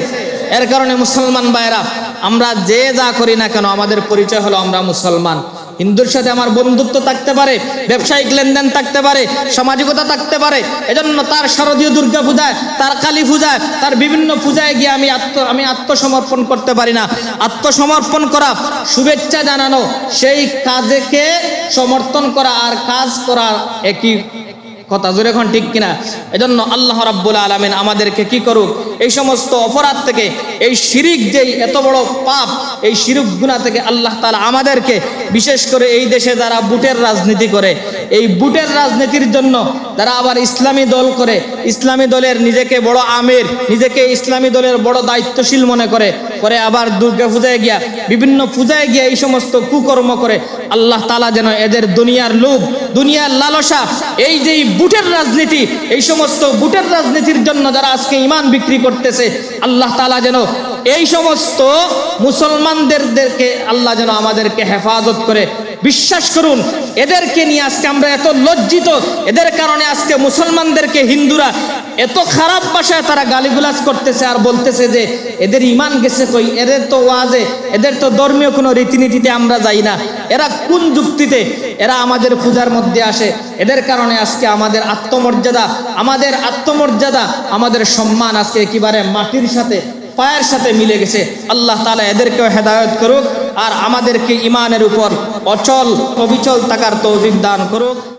এর কারণে মুসলমান ভাইরা, আমরা যে যা করি না কেন আমাদের পরিচয় হলো আমরা মুসলমান। হিন্দুর সাথে আমার বন্ধুত্ব থাকতে পারে, ব্যবসায়িক লেনদেন থাকতে পারে, সামাজিকতা থাকতে পারে, এজন্য তার শারদীয় দুর্গা পূজায়, তার কালী পূজায়, তার বিভিন্ন পূজায় গিয়ে আমি আত্মসমর্পণ করতে পারি না। আত্মসমর্পণ করা, শুভেচ্ছা জানানো, সেই কাজকে সমর্থন করা আর কাজ করা একই কথা। জোরে এখন ঠিক কিনা? এজন্য আল্লাহ রাব্বুল আলামিন আমাদেরকে কি করুক, এই সমস্ত অপরাধ থেকে, এই শিরিক যেই এত বড় পাপ, এই শিরিক গুনাহ থেকে আল্লাহ তাআলা আমাদেরকে, বিশেষ করে এই দেশে যারা বুটের রাজনীতি করে, এই বুটের রাজনীতির জন্য যারা আবার ইসলামী দল করে, ইসলামী দলের নিজেকে বড় আমির, নিজেকে ইসলামী দলের বড় দায়িত্বশীল মনে করে, আবার দুর্গা পূজায় গিয়া, বিভিন্ন পূজায় গিয়া এই সমস্ত কুকর্ম করে, আল্লাহ তাআলা যেন এদের দুনিয়ার লোভ, দুনিয়ার লালসা, এই যে বুটের রাজনীতি, এই সমস্ত বুটের রাজনীতির জন্য যারা আজকে ঈমান বিক্রি করতেছে, আল্লাহ তাআলা যেন এই সমস্ত মুসলমানদেরকে আল্লাহ যেন আমাদেরকে হেফাজত করে। বিশ্বাস করুন, এদেরকে নিয়ে আজকে আমরা এত লজ্জিত, এদের কারণে আজকে মুসলমানদেরকে হিন্দুরা এত খারাপ ভাষায় তারা গালিগুলাজ করতেছে আর বলতেছে যে এদের ঈমান গেছে কই, এদের তো ওয়াজে, এদের তো ধর্মীয় কোনো রীতিনীতিতে আমরা যাই না, এরা কোন যুক্তিতে এরা আমাদের পূজার মধ্যে আসে। এদের কারণে আজকে আমাদের আত্মমর্যাদা, আমাদের সম্মান আজকে একেবারে মাটির সাথে, পায়ের সাথে মিলে গেছে। আল্লাহ তাআলা এদেরকেও হেদায়েত করুক আর আমাদেরকে ঈমানের উপর অচল অবিচল থাকার তৌফিক দান করুক।